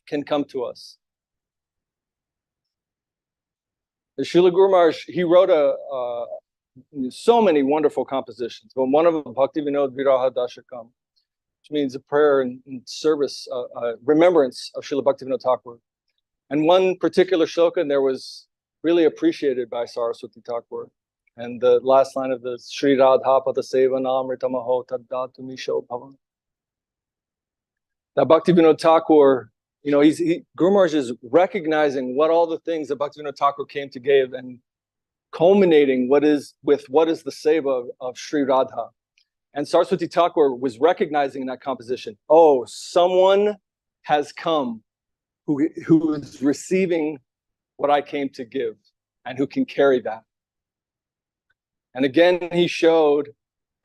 [SPEAKER 8] can come to us. The Srila Guru Maharaj, he wrote so many wonderful compositions, but one of them, Bhakti Vinod Viraha Dashakam, which means a prayer and service, remembrance of Srila Bhaktivinoda Thakur. And one particular shloka there was really appreciated by Saraswati Thakur. And the last line of the Sri Radha Pada Seva Namritamaho Taddatu Misho Bhavan. That Bhaktivinoda Thakur, you know, Guru Maharaj is recognizing what all the things that Bhaktivinoda Thakur came to give and culminating what is the seva of Sri Radha. And Saraswati Thakur was recognizing in that composition, oh, someone has come who is receiving what I came to give and who can carry that. And again, he showed,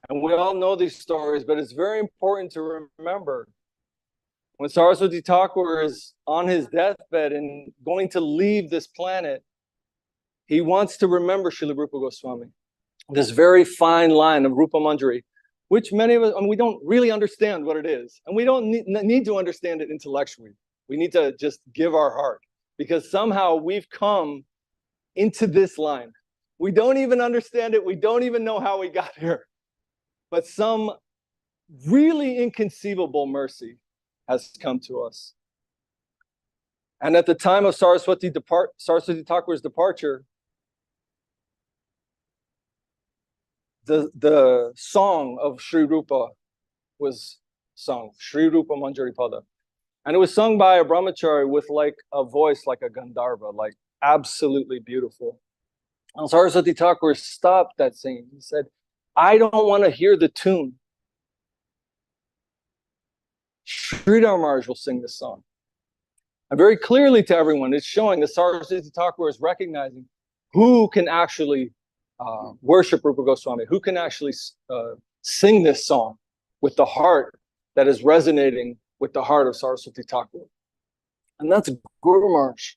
[SPEAKER 8] and we all know these stories, but it's very important to remember when Saraswati Thakur is on his deathbed and going to leave this planet, he wants to remember Srila Rupa Goswami. This very fine line of Rupa Manjari, which many of us, we don't really understand what it is. And we don't need to understand it intellectually. We need to just give our heart, because somehow we've come into this line. We don't even understand it. We don't even know how we got here. But some really inconceivable mercy has come to us. And at the time of Saraswati Thakur's departure, the song of Sri Rupa was sung, Sri Rupa Manjari Pada. And it was sung by a brahmachari with like a voice like a Gandharva, like absolutely beautiful. And Saraswati Thakur stopped that singing. He said, I don't want to hear the tune. Sridhar Maharaj will sing this song. And very clearly to everyone, it's showing that Saraswati Thakur is recognizing who can actually worship Rupa Goswami, who can actually sing this song with the heart that is resonating with the heart of Saraswati Thakur. And that's Guru Maharaj.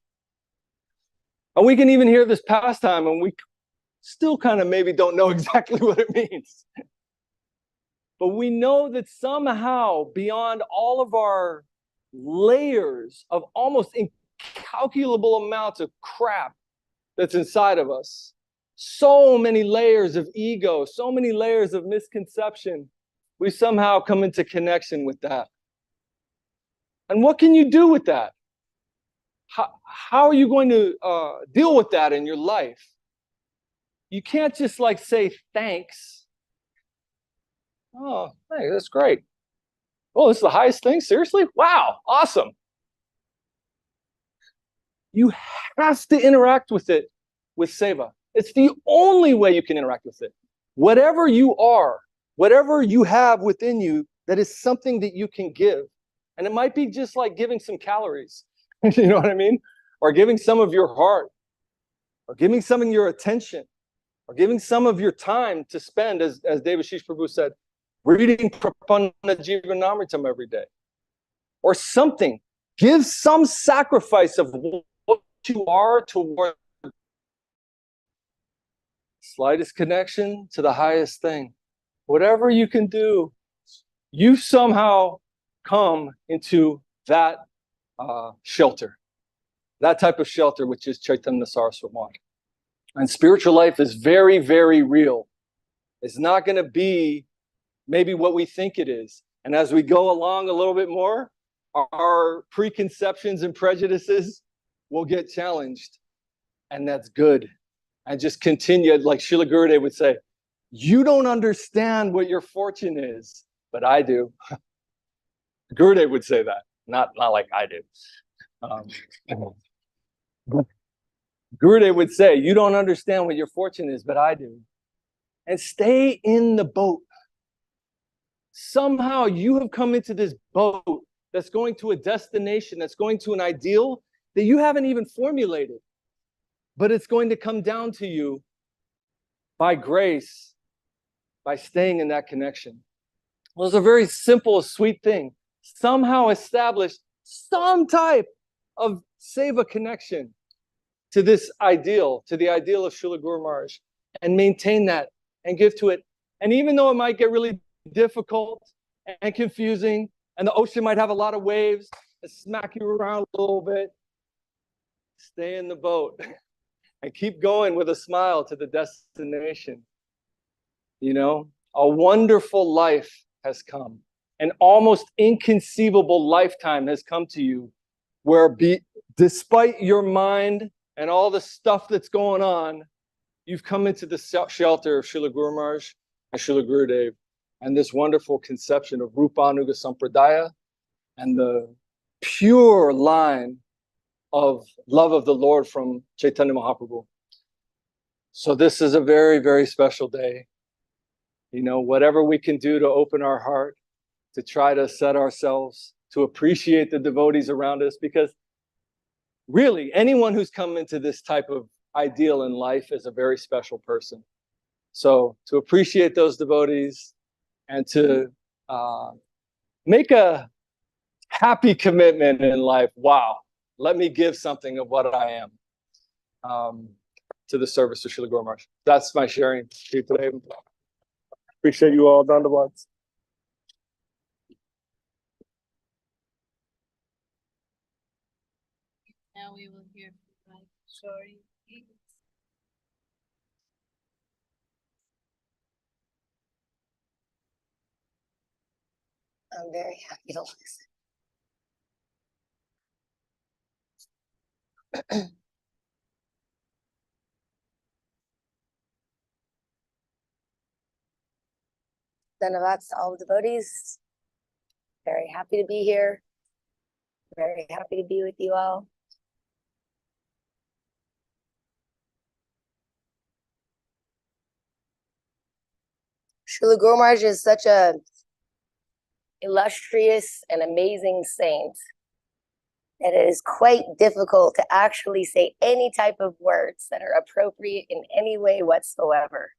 [SPEAKER 8] And we can even hear this pastime and we still kind of maybe don't know exactly what it means. But we know that somehow beyond all of our layers of almost incalculable amounts of crap that's inside of us, so many layers of ego, so many layers of misconception, we somehow come into connection with that. And what can you do with that? How are you going to deal with that in your life? You can't just like say thanks. Oh, hey, that's great. Oh, this is the highest thing? Seriously? Wow, awesome. You have to interact with it with seva. It's the only way you can interact with it. Whatever you are, whatever you have within you, that is something that you can give. And it might be just like giving some calories. You know what I mean? Or giving some of your heart, or giving some of your attention, or giving some of your time to spend, as Devashis Prabhu said, reading Prapanna Jivanamritam every day. Or something. Give some sacrifice of what you are toward slightest connection to the highest thing. Whatever you can do, you somehow come into that shelter. That type of shelter, which is Chaitanya saraswat. And spiritual life is very, very real. It's not going to be maybe what we think it is. And as we go along a little bit more, our preconceptions and prejudices will get challenged. And that's good. And just continue, like Srila Gurudev would say, you don't understand what your fortune is, but I do. Gurudev would say that, not like I do. Gurudev would say, you don't understand what your fortune is, but I do. And stay in the boat. Somehow you have come into this boat that's going to a destination, that's going to an ideal that you haven't even formulated. But it's going to come down to you by grace, by staying in that connection. Well, it's a very simple, sweet thing. Somehow establish some type of seva connection to this ideal, to the ideal of Srila Guru Maharaj, and maintain that and give to it. And even though it might get really difficult and confusing, and the ocean might have a lot of waves and smack you around a little bit, stay in the boat and keep going with a smile to the destination. You know, a wonderful life has come. An almost inconceivable lifetime has come to you where despite your mind and all the stuff that's going on, you've come into the shelter of Srila Guru Maharaj and Srila Gurudev and this wonderful conception of Rupanuga Sampradaya and the pure line of love of the Lord from Chaitanya Mahaprabhu. So this is a very, very special day. You know, whatever we can do to open our heart, to try to set ourselves, to appreciate the devotees around us, because really anyone who's come into this type of ideal in life is a very special person. So to appreciate those devotees and to make a happy commitment in life. Wow, let me give something of what I am to the service of Srila Guru Maharaj. That's my sharing to you today. Appreciate you all. Dandavats.
[SPEAKER 5] Now we will hear from Raikishori.
[SPEAKER 9] I'm very happy to listen. Dhanavats to all the devotees. Very happy to be here. Very happy to be with you all. Srila Guru Maharaj is such a illustrious and amazing saint that it is quite difficult to actually say any type of words that are appropriate in any way whatsoever.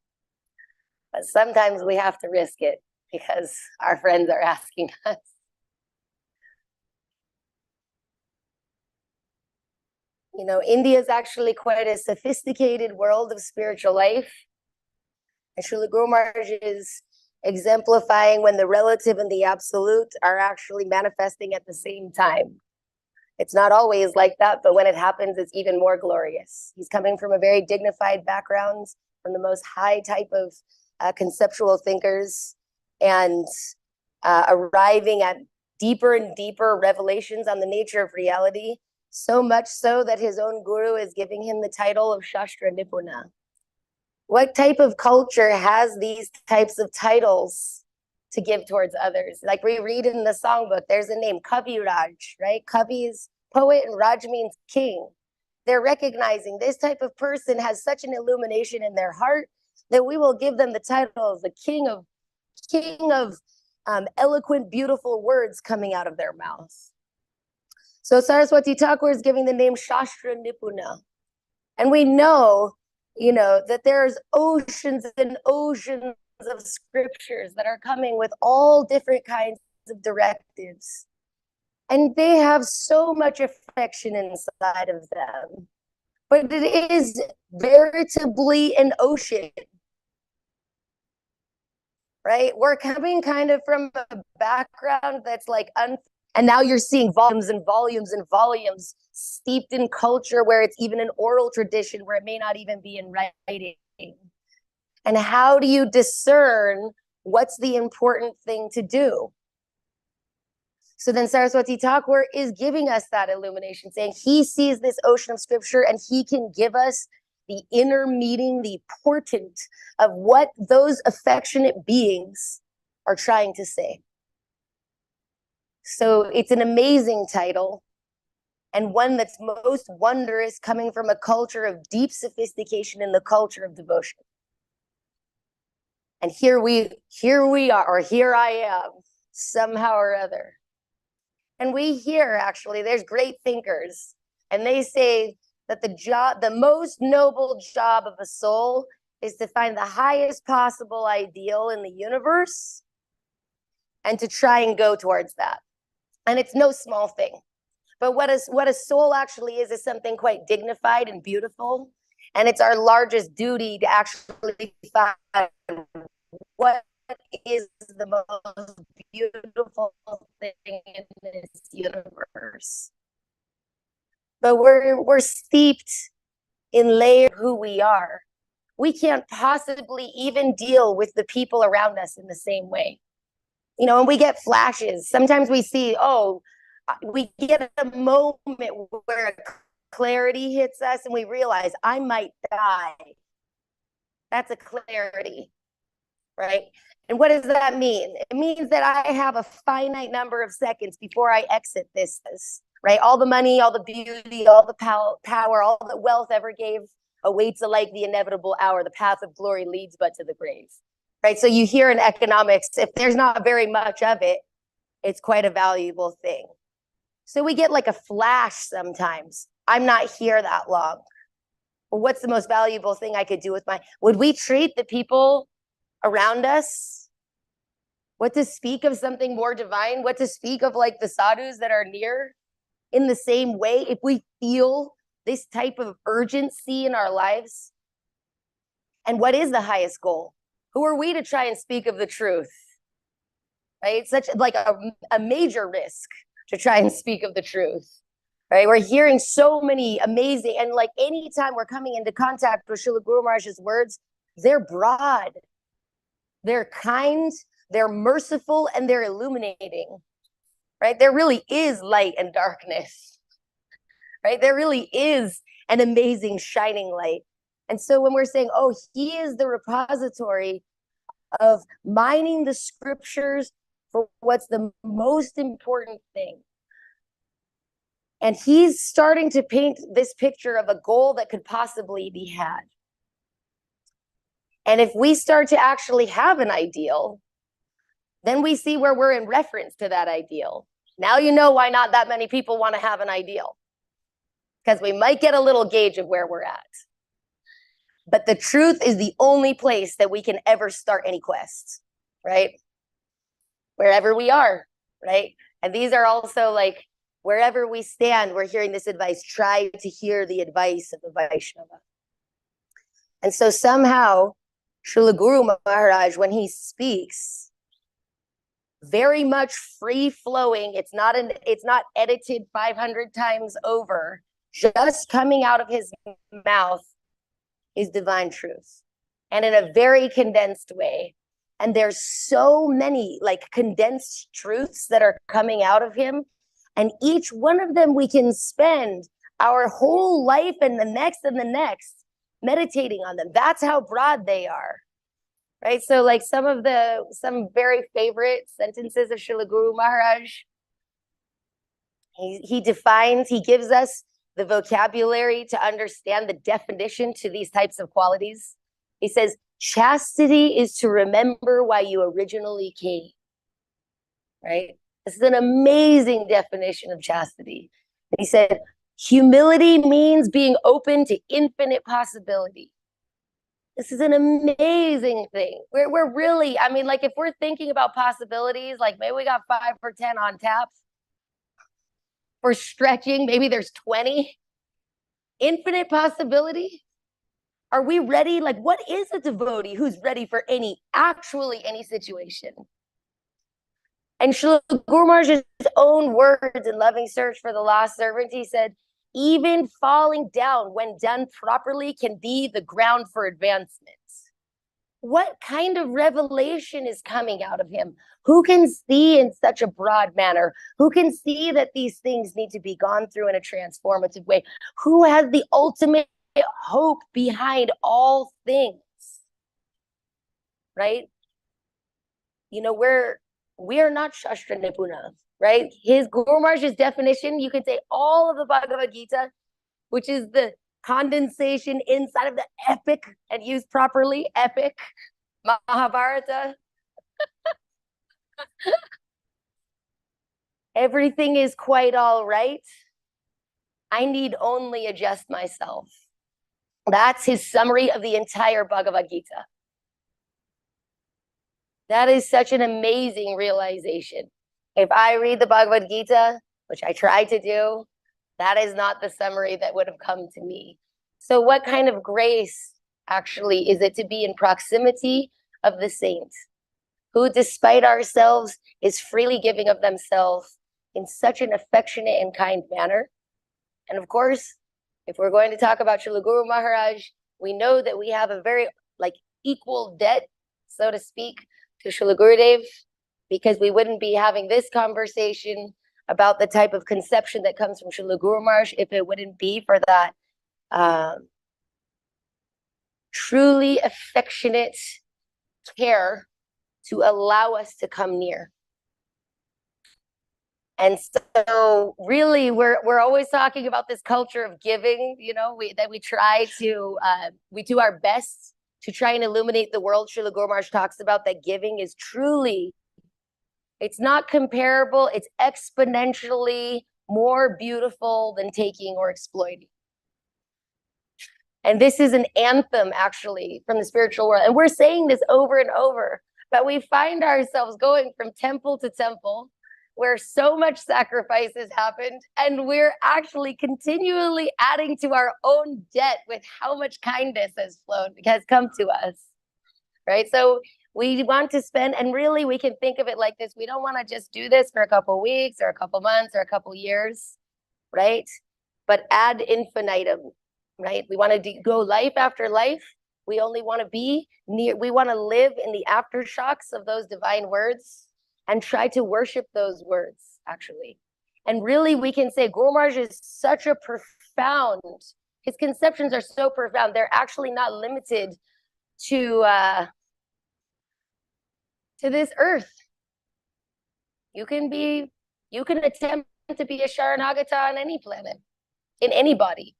[SPEAKER 9] But sometimes we have to risk it because our friends are asking us. You know, India is actually quite a sophisticated world of spiritual life. And Srila Guru Maharaj is exemplifying when the relative and the absolute are actually manifesting at the same time. It's not always like that, but when it happens, it's even more glorious. He's coming from a very dignified background, from the most high type of conceptual thinkers, and arriving at deeper and deeper revelations on the nature of reality, so much so that his own guru is giving him the title of Shastra Nipuna. What type of culture has these types of titles to give towards others? Like we read in the songbook, there's a name, Kavi Raj, right? Kavi is poet and Raj means king. They're recognizing this type of person has such an illumination in their heart that we will give them the title of the king of eloquent, beautiful words coming out of their mouth. So Saraswati Thakur is giving the name Shastra Nipuna. And we know, you know, that there's oceans and oceans of scriptures that are coming with all different kinds of directives. And they have so much affection inside of them. But it is veritably an ocean. Right? We're coming kind of from a background that's like and now you're seeing volumes and volumes and volumes steeped in culture where it's even an oral tradition where it may not even be in writing. And how do you discern what's the important thing to do? So then Saraswati Thakur is giving us that illumination, saying he sees this ocean of scripture and he can give us the inner meaning, the portent of what those affectionate beings are trying to say. So it's an amazing title. and one that's most wondrous, coming from a culture of deep sophistication in the culture of devotion. And here we are, or here I am, somehow or other. And we hear, actually, there's great thinkers, and they say that the most noble job of a soul is to find the highest possible ideal in the universe and to try and go towards that. And it's no small thing. But what a soul actually is something quite dignified and beautiful. And it's our largest duty to actually find what is the most beautiful thing in this universe. But we're steeped in layers of who we are. We can't possibly even deal with the people around us in the same way. You know, and we get flashes. Sometimes we see, we get a moment where clarity hits us and we realize I might die. That's a clarity, right? And what does that mean? It means that I have a finite number of seconds before I exit this, right? All the money, all the beauty, all the power, all the wealth ever gave awaits alike the inevitable hour. The path of glory leads but to the grave, right? So you hear in economics, if there's not very much of it, it's quite a valuable thing. So we get like a flash sometimes. I'm not here that long. Well, what's the most valuable thing I could do with would we treat the people around us? What to speak of something more divine? What to speak of like the sadhus that are near in the same way? If we feel this type of urgency in our lives? And what is the highest goal? Who are we to try and speak of the truth? Right? It's such like a major risk to try and speak of the truth, right? We're hearing so many amazing, and like anytime we're coming into contact with Srila Guru Maharaj's words, they're broad, they're kind, they're merciful, and they're illuminating, right? There really is light and darkness, right? There really is an amazing shining light. And so when we're saying, he is the repository of mining the scriptures for what's the most important thing. And he's starting to paint this picture of a goal that could possibly be had. And if we start to actually have an ideal, then we see where we're in reference to that ideal. Now you know why not that many people want to have an ideal. Because we might get a little gauge of where we're at. But the truth is the only place that we can ever start any quest, right? Wherever we are, right? And these are also like, wherever we stand, we're hearing this advice. Try to hear the advice of the Vaishnava. And so somehow, Srila Guru Maharaj, when he speaks, very much free-flowing, it's not edited 500 times over, just coming out of his mouth is divine truth. And in a very condensed way. And there's so many like condensed truths that are coming out of him. And each one of them, we can spend our whole life and the next meditating on them. That's how broad they are, right? So like some very favorite sentences of Srila Guru Maharaj, he gives us the vocabulary to understand the definition to these types of qualities. He says, chastity is to remember why you originally came, right? This is an amazing definition of chastity. And he said, humility means being open to infinite possibility. This is an amazing thing. We're really, I mean, like if we're thinking about possibilities, like maybe we got 5 or 10 on tap. For stretching, maybe there's 20. Infinite possibility. Are we ready? Like, what is a devotee who's ready for any situation? And Srila Guru Maharaj's own words in Loving Search for the Lost Servant, he said, even falling down when done properly can be the ground for advancement. What kind of revelation is coming out of him? Who can see in such a broad manner? Who can see that these things need to be gone through in a transformative way? Who has the ultimate hope behind all things? Right? You know, we are not Shastra Nipuna. right? His Guru Maharaj's definition, you could say all of the Bhagavad Gita, which is the condensation inside of the epic, and used properly, epic Mahabharata. Everything is quite all right. I need only adjust myself. That's his summary of the entire Bhagavad Gita. That is such an amazing realization. If I read the Bhagavad Gita, which I try to do, that is not the summary that would have come to me. So what kind of grace actually is it to be in proximity of the saint, who despite ourselves is freely giving of themselves in such an affectionate and kind manner? And of course, if we're going to talk about Srila Guru Maharaj, we know that we have a very equal debt, so to speak, to Srila Gurudev, because we wouldn't be having this conversation about the type of conception that comes from Srila Guru Maharaj if it wouldn't be for that truly affectionate care to allow us to come near. And so really we're always talking about this culture of giving, that we try to, we do our best to try and illuminate the world. Srila Guru Maharaj talks about that giving is truly, it's not comparable, it's exponentially more beautiful than taking or exploiting. And this is an anthem actually from the spiritual world. And we're saying this over and over, but we find ourselves going from temple to temple, where so much sacrifice has happened, and we're actually continually adding to our own debt with how much kindness has come to us, right? So we want to spend, and really we can think of it like this. We don't want to just do this for a couple weeks or a couple months or a couple years, right? But ad infinitum, right? We want to go life after life. We only want to be near, we want to live in the aftershocks of those divine words and try to worship those words, actually. And really, we can say Guru Maharaj is such a profound, his conceptions are so profound. They're actually not limited to this earth. You can attempt to be a Sharanagata on any planet, in any body,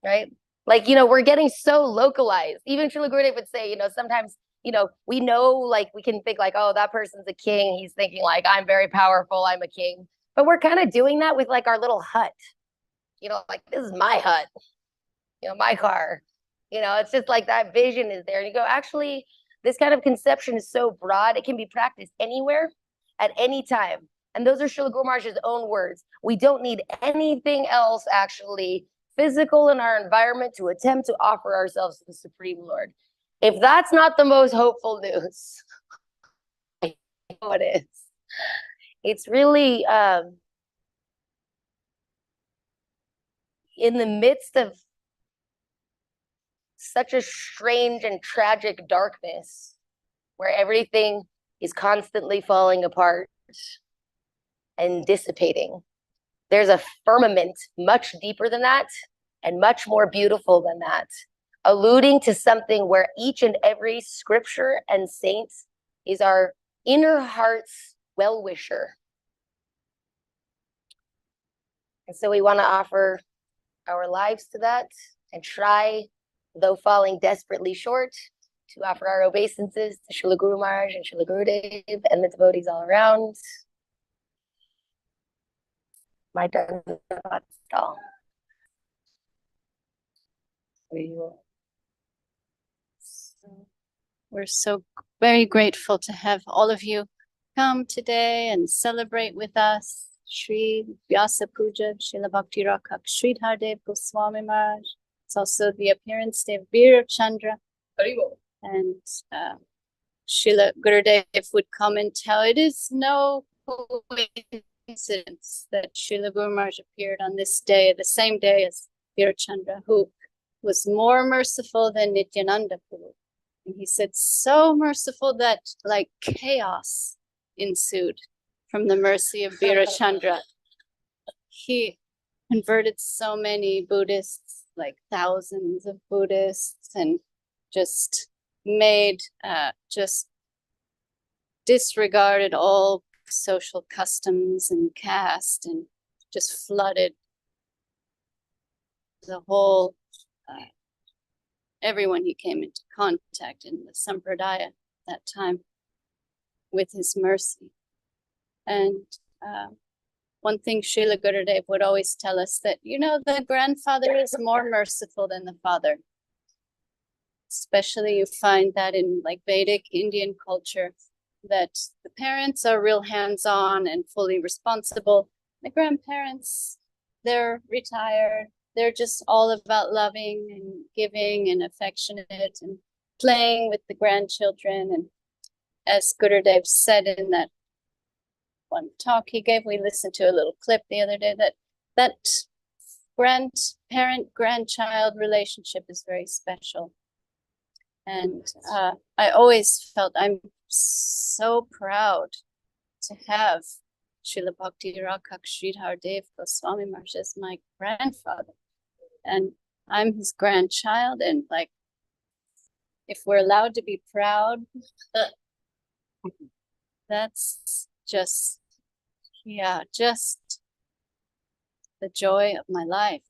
[SPEAKER 9] right? We're getting so localized. Even Srila Gurudev would say, sometimes, we know, we can think oh, that person's a king. He's thinking I'm very powerful, I'm a king. But we're kind of doing that with our little hut. This is my hut, my car. It's just that vision is there. And you go, actually, this kind of conception is so broad. It can be practiced anywhere, at any time. And those are Srila Guru Maharaj's own words. We don't need anything else, actually, physical in our environment to attempt to offer ourselves to the Supreme Lord. If that's not the most hopeful news, I know it is. It's really in the midst of such a strange and tragic darkness where everything is constantly falling apart and dissipating. There's a firmament much deeper than that and much more beautiful than that, alluding to something where each and every scripture and saint is our inner heart's well-wisher. And so we want to offer our lives to that and try, though falling desperately short, to offer our obeisances to Srila Guru Maharaj and Srila Gurudev and the devotees all around. My turn. All.
[SPEAKER 5] We're so very grateful to have all of you come today and celebrate with us Shri Vyasa Puja, Srila Bhakti Rakshak, Sridhar Dev Goswami Maharaj. It's also the appearance day of Veer Chandra. And Srila Gurudev would come and tell, it is no coincidence that Srila Guru Maharaj appeared on this day, the same day as Veer Chandra, who was more merciful than Nityananda Prabhu. And he said, so merciful that chaos ensued from the mercy of Veer Chandra. He converted so many Buddhists, thousands of Buddhists, and just made, just disregarded all social customs and caste, and just flooded the whole, everyone he came into contact in the Sampradaya at that time with his mercy. And one thing Srila Gurudev would always tell us that, you know, the grandfather is more merciful than the father. Especially you find that in like Vedic Indian culture, that the parents are real hands-on and fully responsible. The grandparents, they're retired. They're just all about loving and giving and affectionate and playing with the grandchildren. And as Gurudev said in that one talk he gave, we listened to a little clip the other day, that grandparent-grandchild relationship is very special. And I always felt I'm so proud to have Srila Bhakti Rakshak Sridhar Dev Goswami Maharaj as my grandfather. And I'm his grandchild, and like, if we're allowed to be proud, that's just, yeah, just the joy of my life.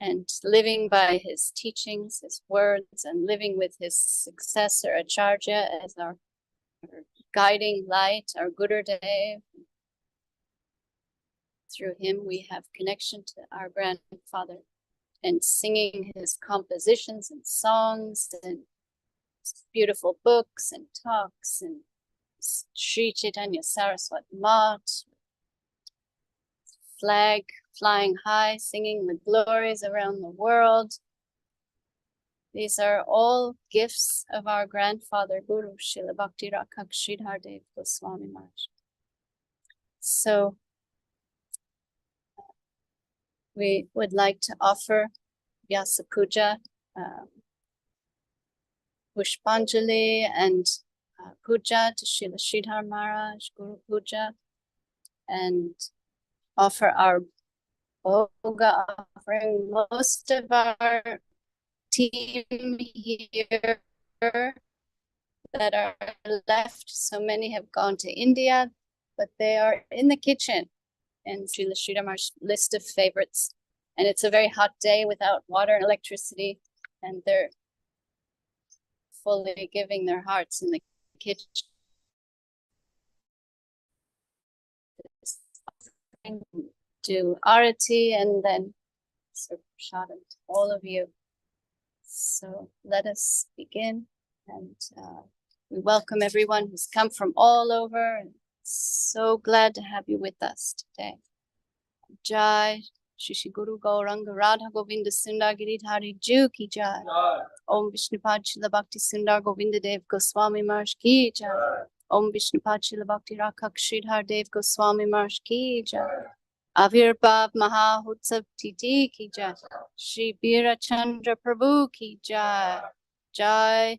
[SPEAKER 5] And living by his teachings, his words, and living with his successor, Acharya, as our guiding light, our Gurudev. Through him, we have connection to our grandfather, and singing his compositions and songs and beautiful books and talks, and Sri Chaitanya saraswat mat, flag flying high, singing the glories around the world. These are all gifts of our grandfather Guru, Srila Bhakti Rakshak Sridhar Dev Goswami Maharaj. So we would like to offer Vyasa Puja, Pushpanjali and Puja to Srila Sridhar Maharaj, Guru Puja, and offer our Bhoga offering. Most of our team here that are left, so many have gone to India, but they are in the kitchen and Srila Sridhar Maharaj's list of favorites. And it's a very hot day without water and electricity, and they're fully giving their hearts in the kitchen. Do arati and then serve prashadam to all of you. So let us begin, and we welcome everyone who's come from all over, and so glad to have you with us today. Jai Shri Guru Gauranga Radha Govinda Sundar Giridhari Ju ki jai. Om Vishnupad Srila Bhakti Sundar Govinda Dev Goswami Maharaj ki jai. Om Vishnupad Srila Bhakti Rakshak Sridhar Dev Goswami Maharaj ki jai. Avirbhav Mahahutsav Titi ki jai. Shri Bira Chandra Prabhu ki jai. Jai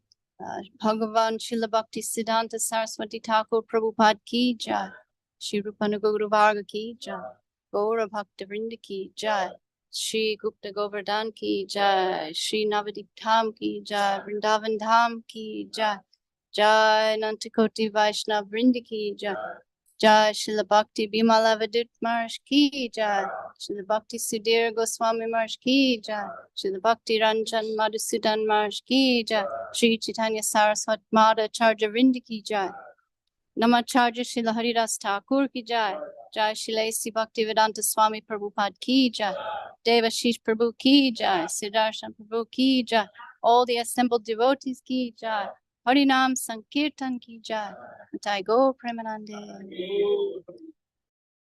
[SPEAKER 5] Bhagavan Srila Bhakti Siddhanta Saraswati Thakur Prabhupada ki jai. Shri Rupanuga Guru Varga ki jai. Gaura Bhakta Vrinda ki jai. Shri Gupta Govardhan ki jai. Shri Navadip Dham ki jai. Vrindavan Dham ki jai. Jai Nantakoti Vaishnav Vrinda ki jai. Jai Srila Bhakti Bimala Avadhut Maharaj ki jai. Srila Bhakti Sudhir Goswami Maharaj ki jai. Srila Bhakti Ranjan Madhusudan Maharaj ki jai. Shri Chaitanya Saraswat Madha Acharya Vrinda ki jai. Namacharya Srila Haridas Thakur ki jai. Jai Srila A.C. Bhakti Vedanta Swami Prabhupada ki jai. Devashis Prabhu ki jai. Sudarshan Prabhu ki jai. All the assembled devotees ki jai. Harinam Sankirtan ki jai. Nitai Gaur Premanande.